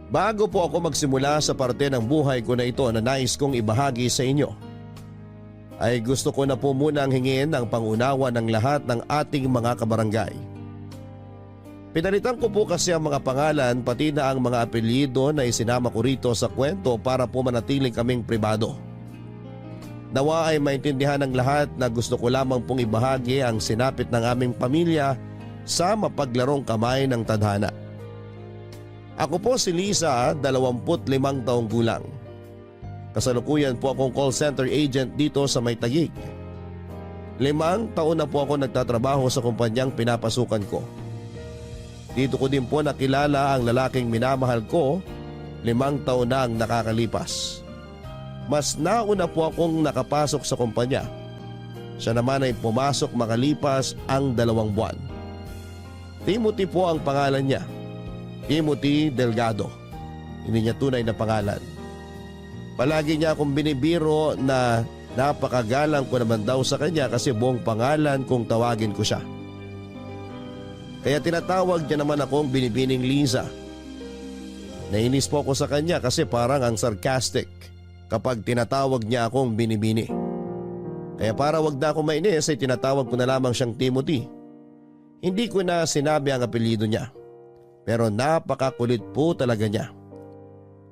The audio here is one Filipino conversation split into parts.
Bago po ako magsimula sa parte ng buhay ko na ito na nais kong ibahagi sa inyo, ay gusto ko na po munang hingin ang pangunawa ng lahat ng ating mga kabarangay. Pinalitan ko po kasi ang mga pangalan pati na ang mga apelyido na isinama ko rito sa kwento para po manatiling kaming pribado. Nawa ay maintindihan ng lahat na gusto ko lamang pong ibahagi ang sinapit ng aming pamilya sa mapaglarong kamay ng tadhana. Ako po si Liza, 25 taong gulang. Kasalukuyan po akong call center agent dito sa May Taguig. 5 taon na po ako nagtatrabaho sa kumpanyang pinapasukan ko. Dito ko din po nakilala ang lalaking minamahal ko, 5 taon na ang nakakalipas. Mas nauna po akong nakapasok sa kumpanya. Siya naman ay pumasok makalipas ang 2 buwan. Timothy po ang pangalan niya. Timothy Delgado. Hindi niya tunay na pangalan. Palagi niya akong binibiro na napakagalang ko naman daw sa kanya kasi buong pangalan kung tawagin ko siya. Kaya tinatawag niya naman akong Binibining Liza. Nainis po ako sa kanya kasi parang ang sarcastic kapag tinatawag niya akong Binibini. Kaya para wag na akong mainis ay tinatawag ko na lamang siyang Timothy. Hindi ko na sinabi ang apelyido niya. Pero napakakulit po talaga niya.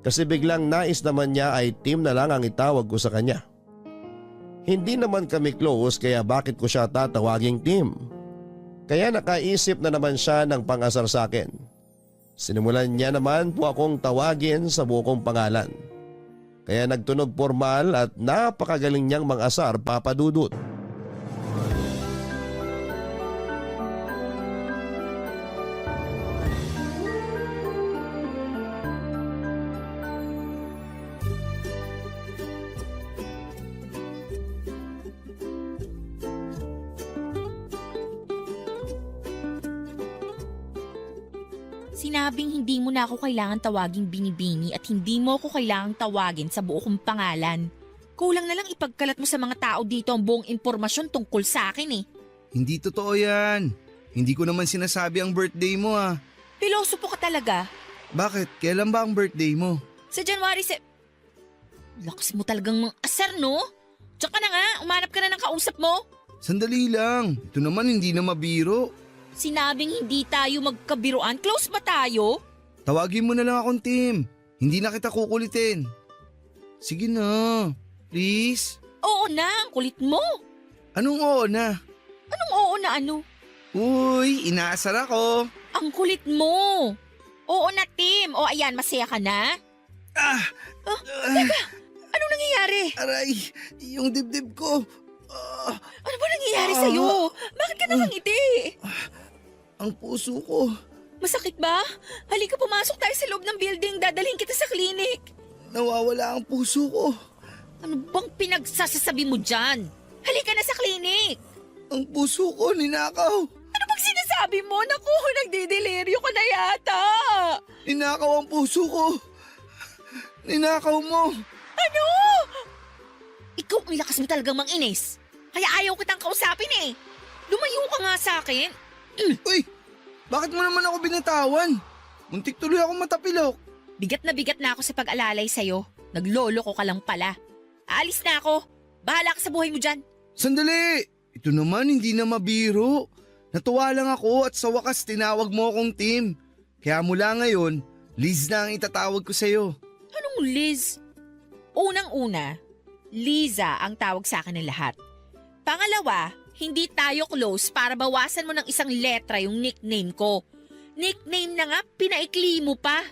Kasi biglang nais naman niya ay Tim na lang ang itawag ko sa kanya. Hindi naman kami close kaya bakit ko siya tatawaging Tim? Kaya nakaisip na naman siya ng pang-asar sa akin. Sinimulan niya naman po akong tawagin sa buong pangalan. Kaya nagtunog formal at napakagaling niyang mang-asar, Papa Dudut. Sinabing hindi mo na ako kailangan tawaging Binibini at hindi mo ako kailangang tawagin sa buo kong pangalan. Kulang na lang ipagkalat mo sa mga tao dito ang buong impormasyon tungkol sa akin eh. Hindi totoo yan. Hindi ko naman sinasabi ang birthday mo ah. Pilosopo ka talaga. Bakit? Kailan ba ang birthday mo? Sa January Lakas mo talagang mang-asar no? Tsaka na nga, umanap ka na ng kausap mo. Sandali lang. Ito naman hindi na mabiro. Sinabing hindi tayo magkabiruan. Close ba tayo? Tawagin mo na lang akong Tim. Hindi na kita kukulitin. Sige na. Please. Oo na, ang kulit mo. Anong oo na? Anong oo na ano? Uy, inaasar ako. Ang kulit mo. Oo na, Tim. O ayan, masaya ka na? Teka, anong nangyayari? Aray, yung dibdib ko. Ano ba nangyayari sa'yo? Bakit ka nakangiti? Ang puso ko. Masakit ba? Halika pumasok tayo sa loob ng building. Dadalhin kita sa klinik. Nawawala ang puso ko. Ano bang pinagsasasabi mo dyan? Halika na sa klinik. Ang puso ko ninakaw. Ano bang sinasabi mo? Naku, nagdideliryo ka na yata. Ninakaw ang puso ko. Ninakaw mo. Ano? Ikaw ang lakas mo talagang manginis. Kaya ayaw kitang kausapin eh. Lumayo ka nga sa akin. Uy, bakit mo naman ako binatawan? Muntik tuloy ako matapilok. Bigat na ako sa pag-alalay sa'yo. Naglolo ko ka lang pala. Aalis na ako. Bahala ka sa buhay mo dyan. Sandali! Ito naman hindi na mabiro. Natuwa lang ako at sa wakas tinawag mo akong Tim. Kaya mula ngayon, Liz na ang itatawag ko sa'yo. Anong Liz? Unang-una, Liza ang tawag sa akin ng lahat. Pangalawa, hindi tayo close para bawasan mo ng isang letra yung nickname ko. Nickname na nga, pinaikli mo pa.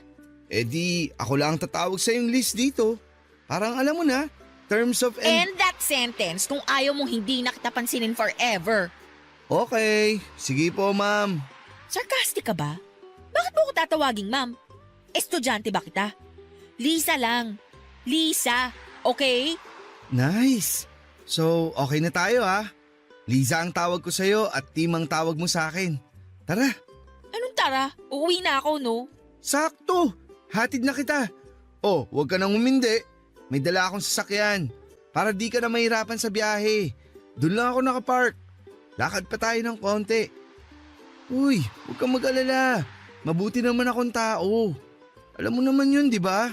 Eh di, ako lang ang tatawag sa'yong Liz dito. Parang alam mo na, terms of End that sentence kung ayaw mong hindi na kita pansinin forever. Okay, sige po ma'am. Sarcastic ka ba? Bakit mo ko tatawaging ma'am? Estudyante ba kita? Lisa lang. Lisa, okay? Nice. So, okay na tayo ha. Liza ang tawag ko sa'yo at Tim ang tawag mo sa akin. Tara. Anong tara? Uuwi na ako, no? Sakto. Hatid na kita. Oh, huwag ka nang umindi. May dala akong sasakyan. Para di ka na mahirapan sa biyahe. Doon lang ako nakapark. Lakad pa tayo ng konti. Uy, huwag kang mag-alala. Mabuti naman akong tao. Alam mo naman yun, di ba?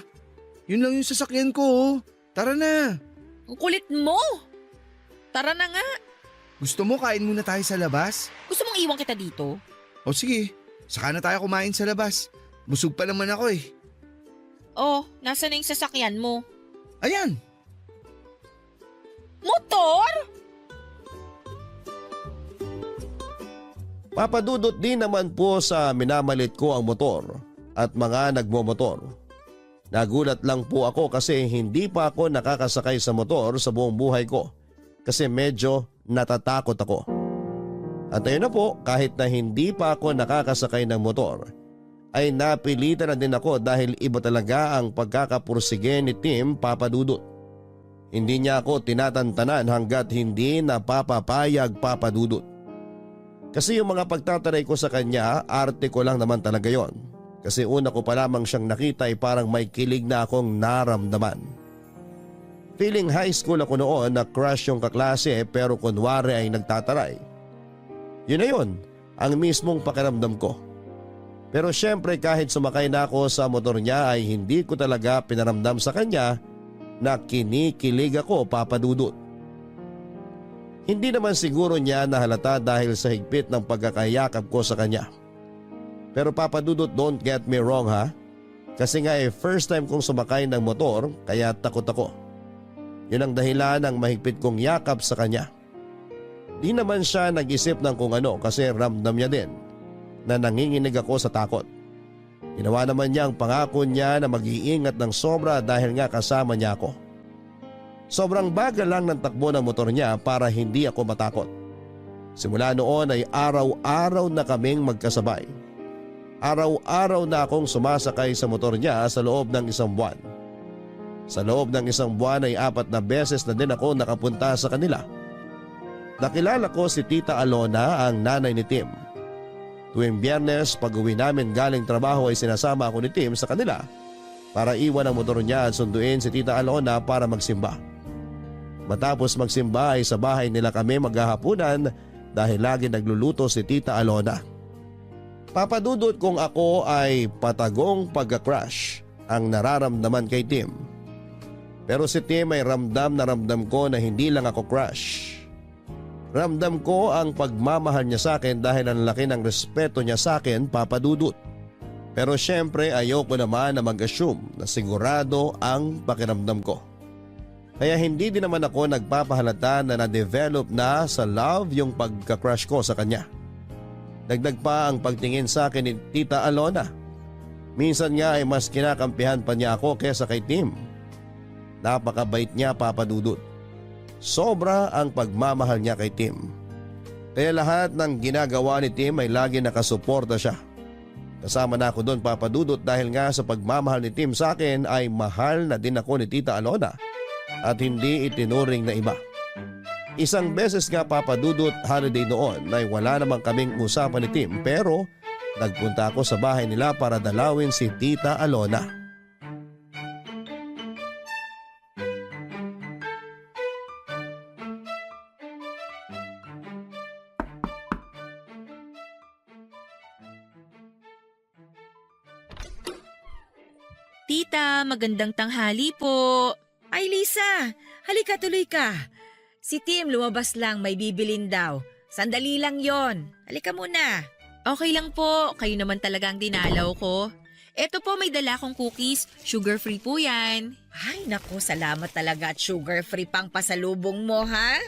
Yun lang yung sasakyan ko, oh. Tara na. Ang kulit mo! Tara na nga. Gusto mo kain muna tayo sa labas? Gusto mong iwan kita dito? O sige, saka na tayo kumain sa labas. Busog pa naman ako eh. Oh, nasa na yung sasakyan mo? Ayan! Motor? Papadudot din naman po sa minamalit ko ang motor at mga nagmomotor. Nagulat lang po ako kasi hindi pa ako nakakasakay sa motor sa buong buhay ko kasi medyo natatakot ako. At ayun na po, kahit na hindi pa ako nakakasakay ng motor, ay napilitan na din ako dahil iba talaga ang pagkakapursige ni Tim Papadudot. Hindi niya ako tinatantanan hanggat hindi napapapayag Papadudot. Kasi yung mga pagtataray ko sa kanya, arte ko lang naman talaga yon. Kasi una ko pa lamang siyang nakita ay parang may kilig na akong naramdaman. Feeling high school ako noon na crush yung kaklase pero kunwari ay nagtataray. Yun na yun, ang mismong pakiramdam ko. Pero syempre kahit sumakay na ako sa motor niya ay hindi ko talaga pinaramdam sa kanya na kinikilig ako Papadudot. Hindi naman siguro niya nahalata dahil sa higpit ng pagkakayakap ko sa kanya. Pero Papadudot, don't get me wrong ha. Kasi nga first time kong sumakay ng motor kaya takot ako. Yun ang dahilan ng mahigpit kong yakap sa kanya. Di naman siya nag-isip ng kung ano kasi ramdam niya din na nanginginig ako sa takot. Ginawa naman niya ang pangako niya na mag-iingat ng sobra dahil nga kasama niya ako. Sobrang bagal lang ng takbo ng motor niya para hindi ako matakot. Simula noon ay araw-araw na kaming magkasabay. Araw-araw na akong sumasakay sa motor niya sa loob ng 1 buwan. Sa loob ng 1 buwan ay 4 na beses na din ako nakapunta sa kanila. Nakilala ko si Tita Alona, ang nanay ni Tim. Tuwing Biyernes pag-uwi namin galing trabaho ay sinasama ako ni Tim sa kanila para iwan ang motor niya at sunduin si Tita Alona para magsimba. Matapos magsimba ay sa bahay nila kami maghahapunan dahil lagi nagluluto si Tita Alona. Papadudot kung ako ay patagong pagka-crush ang nararamdaman kay Tim. Pero si Tim ay ramdam na ramdam ko na hindi lang ako crush. Ramdam ko ang pagmamahal niya sa akin dahil ang laki ng respeto niya sa akin Papadudot. Pero syempre ayoko naman na mag-assume na sigurado ang pakiramdam ko. Kaya hindi din naman ako nagpapahalata na na-develop na sa love yung pagka-crush ko sa kanya. Dagdag pa ang pagtingin sa akin ni Tita Alona. Minsan nga ay mas kinakampihan pa niya ako kesa kay Tim. Napakabait niya Papadudot. Sobra ang pagmamahal niya kay Tim. Kaya lahat ng ginagawa ni Tim ay lagi nakasuporta siya. Kasama na ako doon Papadudot dahil nga sa pagmamahal ni Tim sa akin ay mahal na din ako ni Tita Alona at hindi itinuring na iba. Isang beses nga Papadudot holiday noon ay wala namang kaming usapan ni Tim pero nagpunta ako sa bahay nila para dalawin si Tita Alona. Tita, magandang tanghali po. Ay Lisa, halika tuloy ka. Si Tim lumabas lang, may bibilin daw. Sandali lang yon. Halika muna. Okay lang po, kayo naman talaga ang dinalaw ko. Eto po, may dala kong cookies, sugar-free po yan. Ay naku, salamat talaga at sugar-free pang pasalubong mo ha.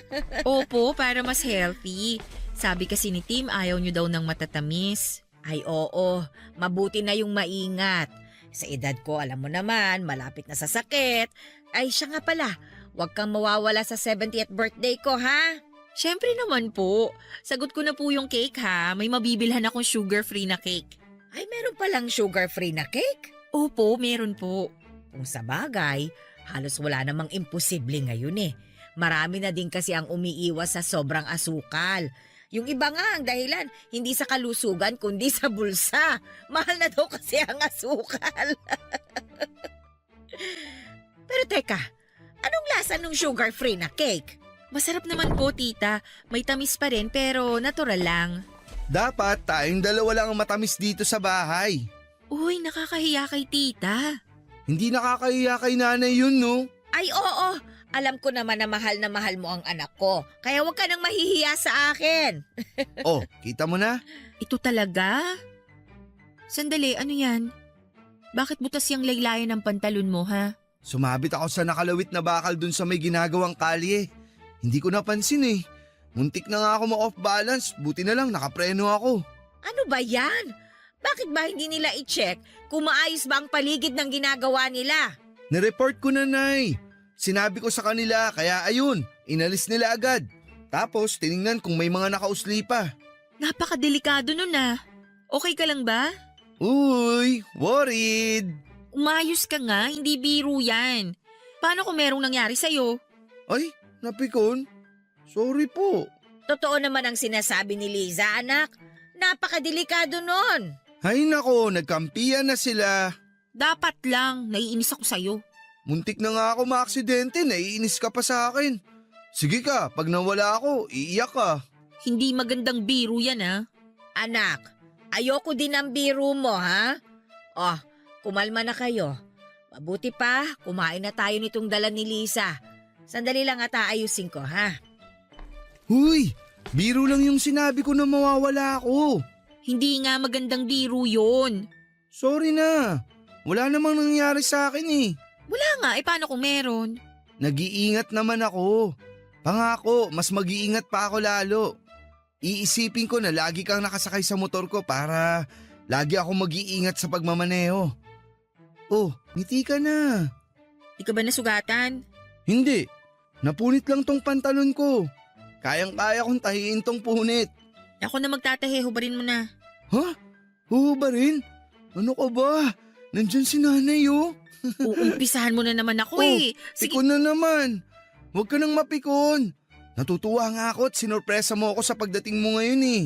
Opo, para mas healthy. Sabi kasi ni Tim, ayaw nyo daw ng matatamis. Ay oo, mabuti na yung maingat. Sa edad ko, alam mo naman, malapit na sa sakit. Ay siya nga pala, huwag kang mawawala sa 70th birthday ko ha. Siyempre naman po. Sagot ko na po yung cake ha. May mabibilhan akong sugar-free na cake. Ay meron palang sugar-free na cake? Opo, meron po. Kung sa bagay, halos wala namang imposible ngayon eh. Marami na din kasi ang umiiwas sa sobrang asukal. Yung iba nga ang dahilan, hindi sa kalusugan kundi sa bulsa. Mahal na daw kasi ang asukal. Pero teka, anong lasa ng sugar-free na cake? Masarap naman po, tita. May tamis pa rin pero natural lang. Dapat tayong dalawa lang ang matamis dito sa bahay. Uy, nakakahiya kay tita. Hindi nakakahiya kay nanay yun, no? Ay oo, alam ko naman na mahal mo ang anak ko. Kaya huwag ka nang mahihiya sa akin. Oh, kita mo na? Ito talaga? Sandali, ano yan? Bakit butas yung laylayan ng pantalon mo, ha? Sumabit ako sa nakalawit na bakal dun sa may ginagawang kalye. Hindi ko napansin eh. Muntik na nga ako ma-off balance, buti na lang nakapreno ako. Ano ba yan? Bakit ba hindi nila i-check kung maayos ba ang paligid ng ginagawa nila? Nireport ko na, Nay. Sinabi ko sa kanila, kaya ayun, inalis nila agad. Tapos tiningnan kung may mga nakausli pa. Napakadelikado nun, ah. Okay ka lang ba? Uy, worried. Umayos ka nga, hindi biro yan. Paano kung merong nangyari sa'yo? Ay, napikon. Sorry po. Totoo naman ang sinasabi ni Liza, anak. Napakadelikado nun. Ay nako, nagkampiyan na sila. Dapat lang, naiinis ako sa'yo. Muntik na nga ako maaksidente, naiinis ka pa sa akin. Sige ka, pag nawala ako, iiyak ka. Hindi magandang biro yan, ah. Anak, ayoko din ang biro mo, ha? Oh, kumalma na kayo. Mabuti pa, kumain na tayo nitong dala ni Lisa. Sandali lang at aayusin ko, ha? Huy, biro lang yung sinabi ko na mawawala ako. Hindi nga magandang biro yun. Sorry na, wala namang nangyari sa akin eh. Wala nga, paano kung meron? Nag-iingat naman ako. Pangako, mas mag-iingat pa ako lalo. Iisipin ko na lagi kang nakasakay sa motor ko para lagi ako mag-iingat sa pagmamaneho. Oh, ngiti ka na. Di ka ba nasugatan? Hindi, napunit lang tong pantalon ko. Kayang-kaya kong tahiin tong punit. Ako na magtatahe, hubarin mo na. Ha? Huhubarin? Ano ka ba? Nandyan si nanay oh. Uumpisahan mo na naman ako Oh, eh. Sige, Pikon na naman. Huwag ka nang mapikon. Natutuwa nga ako at sinorpresa mo ako sa pagdating mo ngayon eh.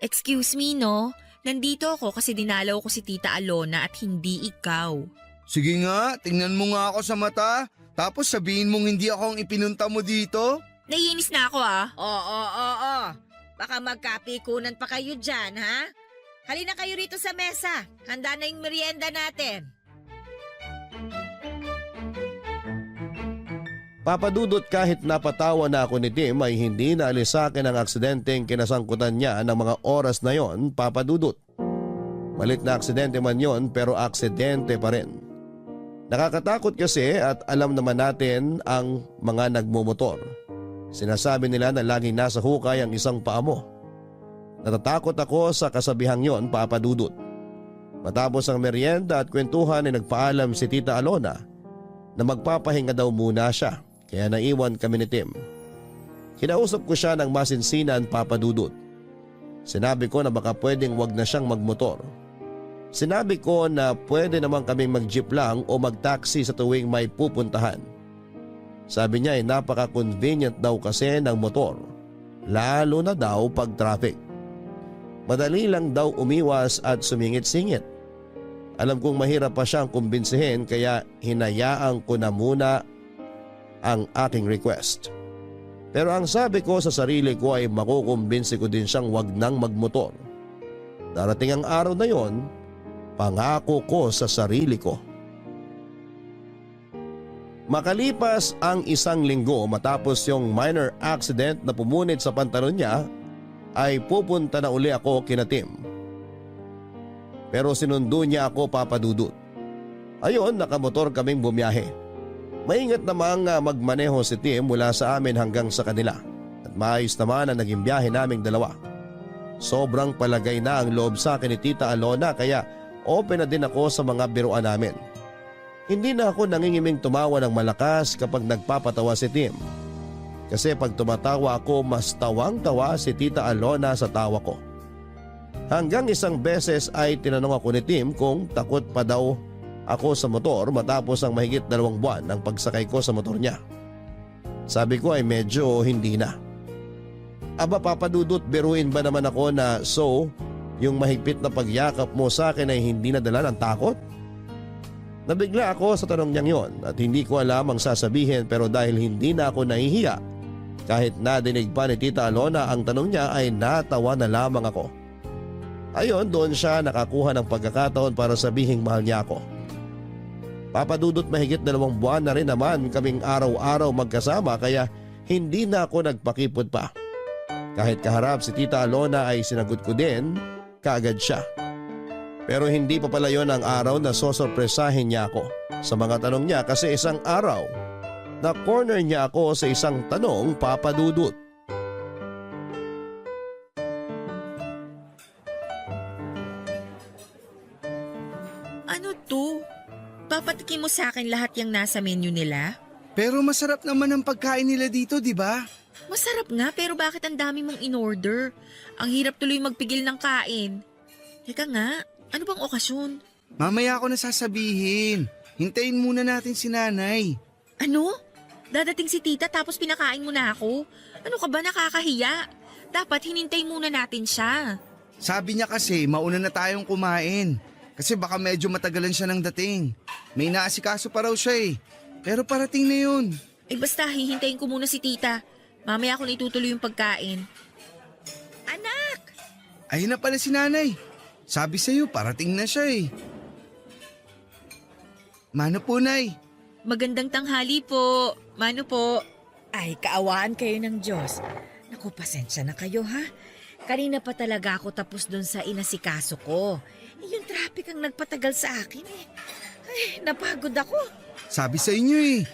excuse me no. Nandito ako kasi dinalaw ko si Tita Alona at hindi ikaw. Sige nga, tingnan mo nga ako sa mata. Tapos sabihin mong hindi ako ang ipinunta mo dito. Naiinis na ako ah. Oo. Baka magkapikunan pa kayo dyan, ha? Halina kayo rito sa mesa. Handa na yung merienda natin. Papadudot kahit napatawa na ako ni Tim ay hindi naalis sa akin ang aksidenteng kinasangkutan niya ng mga oras na yon, Papadudot. Malit na aksidente man yon pero aksidente pa rin. Nakakatakot kasi at alam naman natin ang mga nagmumotor. Sinasabi nila na laging nasa hukay ang isang paa mo. Natatakot ako sa kasabihang yon, Papadudot. Matapos ang merienda at kwentuhan ay nagpaalam si Tita Alona na magpapahinga daw muna siya. Kaya naiwan kami ni Tim. Kinausap ko siya ng masinsinan, Papadudot. Sinabi ko na baka pwedeng wag na siyang magmotor. Sinabi ko na pwede naman kaming mag-jeep lang o mag-taxi sa tuwing may pupuntahan. Sabi niya ay napaka-convenient daw kasi ng motor, lalo na daw pag traffic. Madali lang daw umiwas at sumingit-singit. Alam kong mahirap pa siyang kumbinsihin kaya hinayaan ko na muna ang aking request. Pero ang sabi ko sa sarili ko ay makukumbinsi ko din siyang wag nang magmotor. Darating ang araw na yon, pangako ko sa sarili ko. Makalipas ang 1 linggo matapos yung minor accident na pumunit sa pantalon niya, ay pupunta na uli ako kina Tim. Pero sinundo niya ako, Papadudot. Ayon, nakamotor kaming bumiyahe. Maingat namang magmaneho si Tim mula sa amin hanggang sa kanila. At maayos naman ang naging biyahe naming dalawa. Sobrang palagay na ang loob sa akin ni Tita Alona kaya open na din ako sa mga biruan namin. Hindi na ako nangingiming tumawa ng malakas kapag nagpapatawa si Tim. Kasi pag tumatawa ako, mas tawang-tawa si Tita Alona sa tawa ko. Hanggang isang beses ay tinanong ako ni Tim kung takot pa daw ako sa motor matapos ang mahigit 2 buwan ng pagsakay ko sa motor niya. Sabi ko ay medyo hindi na. Aba, Papadudot, biruin ba naman ako na yung mahigpit na pagyakap mo sa akin ay hindi nadala ng takot? Nabigla ako sa tanong niyang yon at hindi ko alam ang sasabihin pero dahil hindi na ako nahihiya, kahit nadinig pa ni Tita Alona ang tanong niya ay natawa na lamang ako. Ayon, doon siya nakakuha ng pagkakataon para sabihing mahal niya ako. Papadudot, mahigit 2 buwan na rin naman kaming araw-araw magkasama kaya hindi na ako nagpakipot pa. Kahit kaharap si Tita Alona ay sinagot ko din kaagad siya. Pero hindi pa pala yon ang araw na sosorpresahin niya ako sa mga tanong niya kasi isang araw na corner niya ako sa isang tanong, Papadudot. Ano to? Papatikin mo sa akin lahat yung nasa menu nila? Pero masarap naman ang pagkain nila dito, di ba? Masarap nga pero bakit ang dami mong in-order? Ang hirap tuloy magpigil ng kain. Teka nga, ano bang okasyon? Mamaya ako na sasabihin. Hintayin muna natin si nanay. Ano? Dadating si tita tapos pinakain mo na ako? Ano ka ba, nakakahiya? Dapat hinintay muna natin siya. Sabi niya kasi mauna na tayong kumain. Kasi baka medyo matagalan siya ng dating. May naasikaso pa raw siya eh. Pero parating na yun. Eh basta, hihintayin ko muna si tita. Mamaya ako na itutuloy yung pagkain. Anak! Ayun na pala si nanay. Sabi sa'yo parating na siya eh. Mano po, Nay? Magandang tanghali po. Mano po? Ay, kaawaan kayo ng Diyos. Naku, pasensya na kayo ha. Kanina pa talaga ako tapos doon sa inasikaso ko. Yung traffic ang nagpatagal sa akin eh. Ay, napagod ako. Sabi sa inyo eh.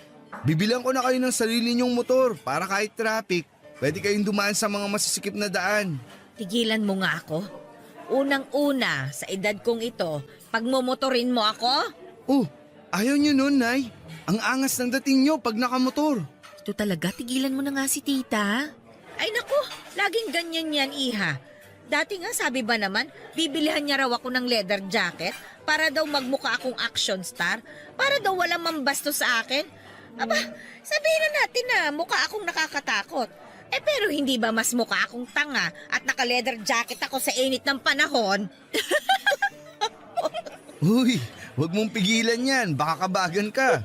Bibilang ko na kayo ng sarili niyong motor para kahit traffic, pwede kayong dumaan sa mga masisikip na daan. Tigilan mo nga ako. Unang-una, sa edad kong ito, pagmumotorin mo ako? Oh, ayaw niyo nun, Nay. Ang angas ng dating niyo pag nakamotor. Ito talaga, tigilan mo na nga si tita. Ay naku, laging ganyan yan, iha. Dati nga sabi ba naman, bibilihan niya raw ako ng leather jacket para daw magmukha akong action star, para daw walang mambasto sa akin. Aba, sabihin na natin na mukha akong nakakatakot. Eh pero hindi ba mas mukha akong tanga at naka-leather jacket ako sa init ng panahon? Uy, wag mong pigilan yan. Baka kabagan ka.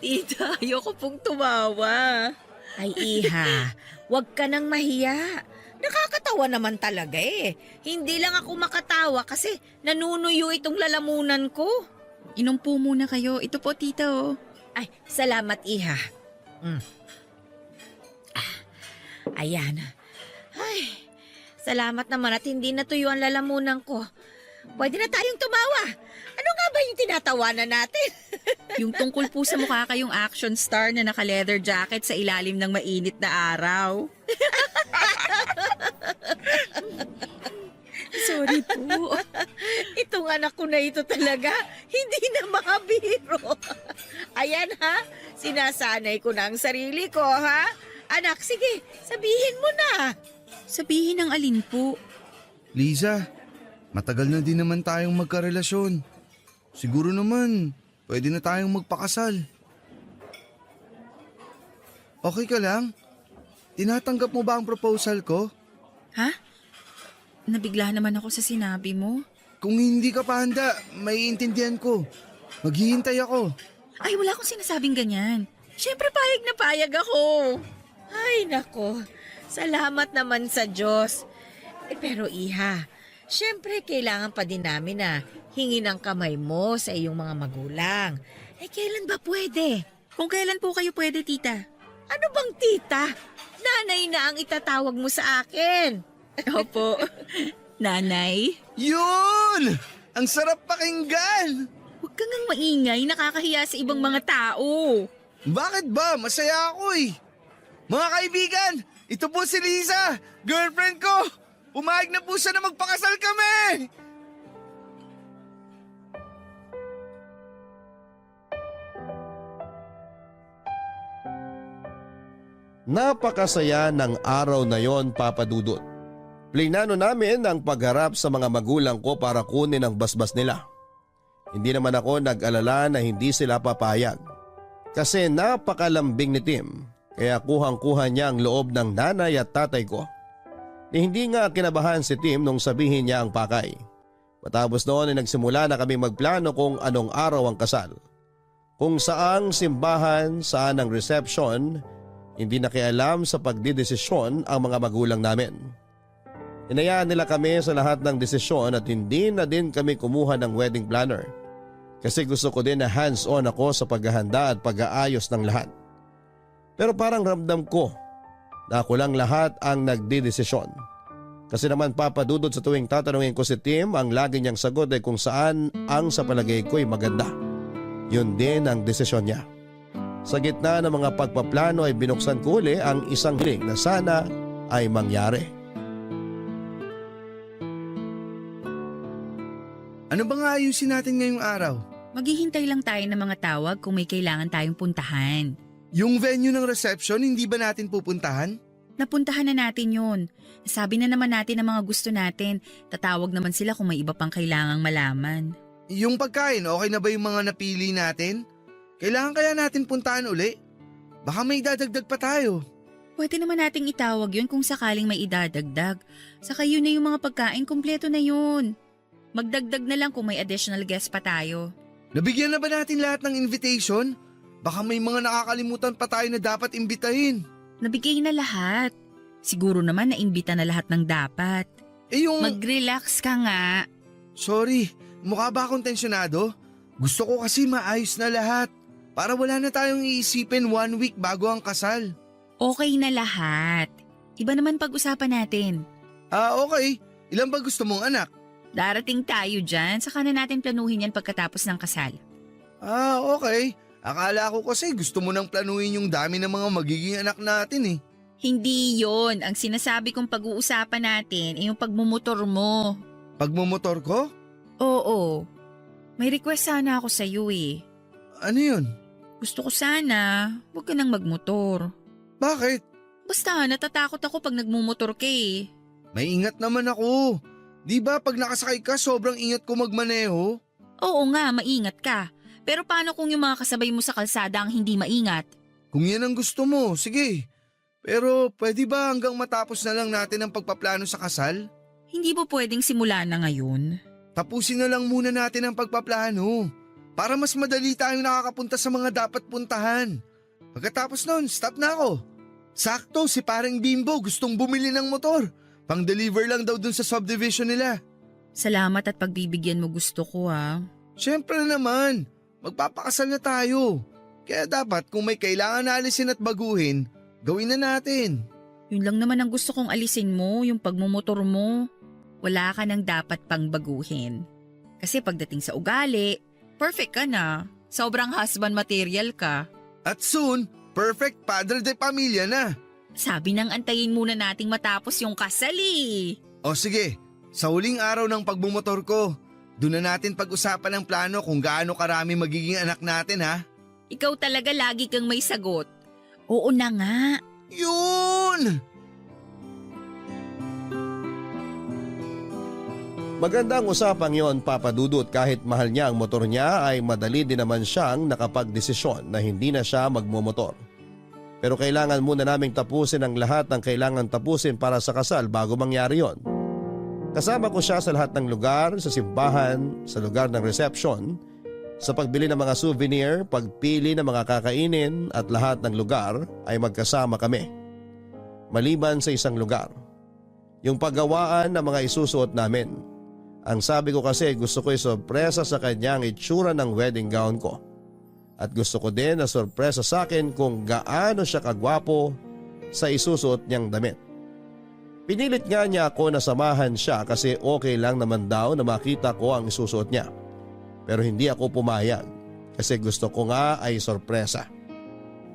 Tita, ayoko pong tumawa. Ay iha, wag ka nang mahiya. Nakakatawa naman talaga eh. Hindi lang ako makatawa kasi nanunuyo itong lalamunan ko. Inom po muna kayo. Ito po, tita, oh. Ay, salamat iha. Ayan. Ay, salamat naman at hindi natuyo ang lalamunan ko. Pwede na tayong tumawa. Ano nga ba yung tinatawanan natin? Yung tungkol po sa mukha kayong action star na naka-leather jacket sa ilalim ng mainit na araw. Sorry po. Itong anak ko na ito talaga, hindi na makabiro. Ayan ha, sinasanay ko na ang sarili ko ha. Anak, sige, sabihin mo na. Sabihin ng alin po. Liza, matagal na din naman tayong magkarelasyon. Siguro naman, pwede na tayong magpakasal. Okay ka lang? Tinatanggap mo ba ang proposal ko? Ha? Nabigla naman ako sa sinabi mo. Kung hindi ka pa handa, maiintindihan ko. Maghihintay ako. Ay, wala akong sinasabing ganyan. Siyempre, payag na payag ako. Ay nako, salamat naman sa Diyos. Pero iha, syempre kailangan pa din namin na hingin ang kamay mo sa iyong mga magulang. Kailan ba pwede? Kung kailan po kayo pwede, tita? Ano bang tita? Nanay na ang itatawag mo sa akin. Opo. Nanay? Yun! Ang sarap pakinggan! Huwag kang ngang maingay, nakakahiya sa ibang mga tao. Bakit ba? Masaya ako eh. Mga kaibigan, ito po si Liza, girlfriend ko. Umayag na po siya na magpakasal kami. Napakasaya ng araw na yon, Papadudot. Plinano namin ang pagharap sa mga magulang ko para kunin ang basbas nila. Hindi naman ako nag-alala na hindi sila papayag. Kasi napakalambing ni Tim, kaya kuhang-kuha niya ang loob ng nanay at tatay ko. Hindi nga kinabahan si Tim nung sabihin niya ang pakay. Matapos noon ay nagsimula na kami magplano kung anong araw ang kasal. Kung saang simbahan, saan ang reception, hindi nakialam sa pagdidesisyon ang mga magulang namin. Hinayaan nila kami sa lahat ng desisyon at hindi na din kami kumuha ng wedding planner. Kasi gusto ko din na hands-on ako sa paghahanda at pag-aayos ng lahat. Pero parang ramdam ko na ako lang lahat ang nagdidesisyon. Kasi naman papadudod sa tuwing tatanungin ko si Tim, ang lagi niyang sagot ay kung saan ang sa palagay ko ay maganda. Yun din ang desisyon niya. Sa gitna ng mga pagpaplano ay binuksan ko uli ang isang hiling na sana ay mangyari. Ano ba nga ayusin natin ngayong araw? Maghihintay lang tayo ng mga tawag kung may kailangan tayong puntahan. Yung venue ng reception, hindi ba natin pupuntahan? Napuntahan na natin yun. Sabi na naman natin ang mga gusto natin. Tatawag naman sila kung may iba pang kailangang malaman. Yung pagkain, okay na ba yung mga napili natin? Kailangan kaya natin puntahan uli? Baka may dadagdag pa tayo. Pwede naman nating itawag yun kung sakaling may idadagdag. Saka yun na yung mga pagkain, kumpleto na yun. Magdagdag na lang kung may additional guest pa tayo. Nabigyan na ba natin lahat ng invitation? Baka may mga nakakalimutan pa tayo na dapat imbitahin. Nabigay na lahat. Siguro naman naimbita na lahat ng dapat. Mag-relax ka nga. Sorry, mukha ba akong tensyonado? Gusto ko kasi maayos na lahat. Para wala na tayong iisipin 1 week bago ang kasal. Okay na lahat. Iba naman pag-usapan natin. Okay. Ilan ba gusto mong anak? Darating tayo dyan, saka na natin planuhin yan pagkatapos ng kasal. Okay. Akala ko kasi gusto mo nang planuhin yung dami ng mga magiging anak natin eh. Hindi yon. Ang sinasabi kong pag-uusapan natin ay yung pagmumotor mo. Pagmumotor ko? Oo. May request sana ako sa iyo eh. Ano yun? Gusto ko sana, huwag ka nang magmotor. Bakit? Basta natatakot ako pag nagmumotor ka eh. May ingat naman ako. Di ba pag nakasakay ka sobrang ingat ko magmaneho? Oo nga, maingat ka. Pero paano kung yung mga kasabay mo sa kalsada ang hindi maingat? Kung yan ang gusto mo, sige. Pero pwede ba hanggang matapos na lang natin ang pagpaplano sa kasal? Hindi ba pwedeng simula na ngayon? Tapusin na lang muna natin ang pagpaplano. Para mas madali tayong nakakapunta sa mga dapat puntahan. Pagkatapos nun, stop na ako. Sakto, si parang Bimbo gustong bumili ng motor. Pang-deliver lang daw dun sa subdivision nila. Salamat at pagbibigyan mo gusto ko ha. Siyempre naman, magpapakasal na tayo. Kaya dapat kung may kailangan na alisin at baguhin, gawin na natin. Yun lang naman ang gusto kong alisin mo, yung pagmumotor mo. Wala ka nang dapat pang baguhin. Kasi pagdating sa ugali, perfect ka na. Sobrang husband material ka. At soon, perfect padre de pamilya na. Sabi nang antayin muna nating matapos yung kasal eh. O sige, sa huling araw ng pagbumotor ko, doon na natin pag-usapan ang plano kung gaano karami magiging anak natin ha. Ikaw talaga lagi kang may sagot. Oo na nga. Yun! Magandang usapang yon, Papa Dudut. Kahit mahal niya ang motor niya ay madali din naman siyang nakapagdesisyon na hindi na siya magmumotor. Pero kailangan muna naming tapusin ang lahat ng kailangan tapusin para sa kasal bago mangyari yon. Kasama ko siya sa lahat ng lugar, sa simbahan, sa lugar ng reception, sa pagbili ng mga souvenir, pagpili ng mga kakainin at lahat ng lugar ay magkasama kami. Maliban sa isang lugar, yung paggawaan ng mga isusuot namin. Ang sabi ko kasi gusto ko isorpresa sa kanya ang itsura ng wedding gown ko. At gusto ko din na sorpresa sa akin kung gaano siya kagwapo sa isusuot niyang damit. Pinilit nga niya ako na samahan siya kasi okay lang naman daw na makita ko ang isusuot niya. Pero hindi ako pumayag kasi gusto ko nga ay sorpresa.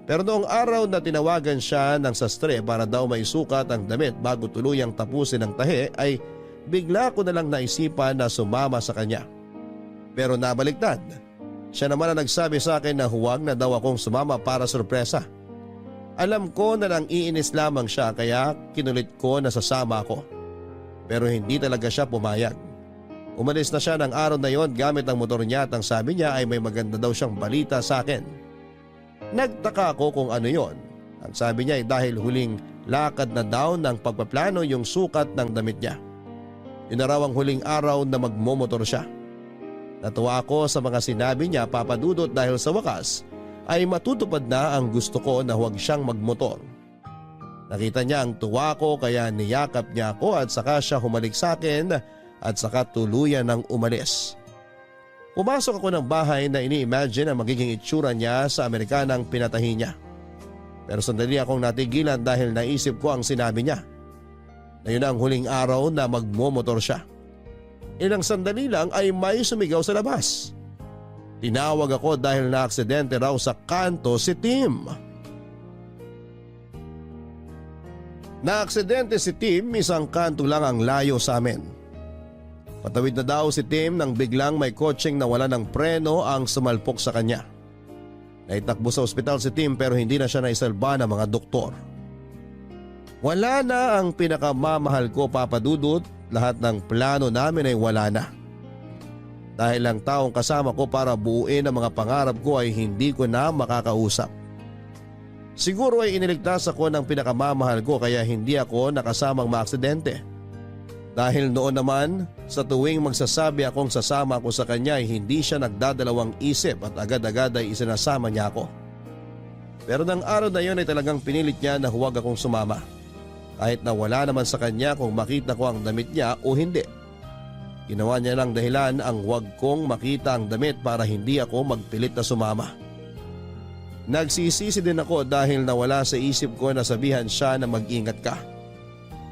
Pero noong araw na tinawagan siya ng sastre para daw maisukat ang damit bago tuluyang tapusin ang tahi ay bigla ko na lang naisipan na sumama sa kanya. Pero nabaliktad. Siya naman ang nagsabi sa akin na huwag na daw akong sumama para sorpresa. Alam ko na lang iinis lamang siya kaya kinulit ko na sasama ako. Pero hindi talaga siya pumayag. Umalis na siya ng araw na yon gamit ang motor niya at ang sabi niya ay may maganda daw siyang balita sa akin. Nagtaka ako kung ano yon. Ang sabi niya ay dahil huling lakad na daw ng pagpaplano yung sukat ng damit niya. Yun na raw ang huling araw na magmomotor siya. Natuwa ako sa mga sinabi niya, Papa Dudut, dahil sa wakas ay matutupad na ang gusto ko na huwag siyang magmotor. Nakita niya ang tuwa ko kaya niyakap niya ako at saka siya humalik sa akin at saka tuluyan ng umalis. Pumasok ako ng bahay na ini-imagine ang magiging itsura niya sa Amerikanang pinatahi niya. Pero sandali akong natigilan dahil naisip ko ang sinabi niya. Na yun ang huling araw na magmomotor siya. Ilang sandali lang ay may sumigaw sa labas. Tinawag ako dahil na-aksidente raw sa kanto si Tim. Na-aksidente si Tim, isang kanto lang ang layo sa amin. Patawid na daw si Tim nang biglang may kotseng nawala ng preno ang sumalpok sa kanya. Naitakbo sa ospital si Tim pero hindi na siya naisalba ng mga doktor. Wala na ang pinakamamahal ko, Papa Dudut. Lahat ng plano namin ay wala na. Dahil ang taong kasama ko para buuin ang mga pangarap ko ay hindi ko na makakausap. Siguro ay iniligtas ako ng pinakamamahal ko kaya hindi ako nakasamang maaksidente. Dahil noon naman, sa tuwing magsasabi akong sasama ako sa kanya ay hindi siya nagdadalawang isip at agad-agad ay isinasama niya ako. Pero ng araw na yun ay talagang pinilit niya na huwag akong sumama. Kahit na wala naman sa kanya kung makita ko ang damit niya o hindi. Ginawa niya lang dahilan ang huwag kong makita ang damit para hindi ako magpilit na sumama. Nagsisisi din ako dahil nawala sa isip ko na sabihan siya na mag-ingat ka.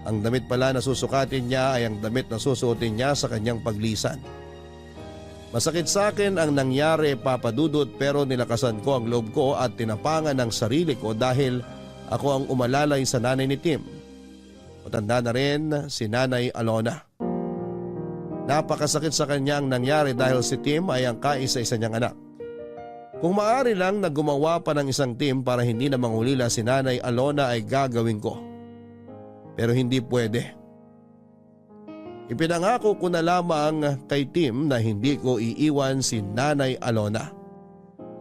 Ang damit pala na susukatin niya ay ang damit na susuotin niya sa kanyang paglisan. Masakit sa akin ang nangyari, Papa Dudut, pero nilakasan ko ang loob ko at tinapangan ang sarili ko dahil ako ang umalalay sa nanay ni Tim. Matanda na rin si Nanay Alona. Napakasakit sa kanya ang nangyari dahil si Tim ay ang kaisa-isa niyang anak. Kung maaari lang na gumawa pa ng isang Tim para hindi na mangulila si Nanay Alona ay gagawin ko. Pero hindi pwede. Ipinangako ko na lamang kay Tim na hindi ko iiwan si Nanay Alona.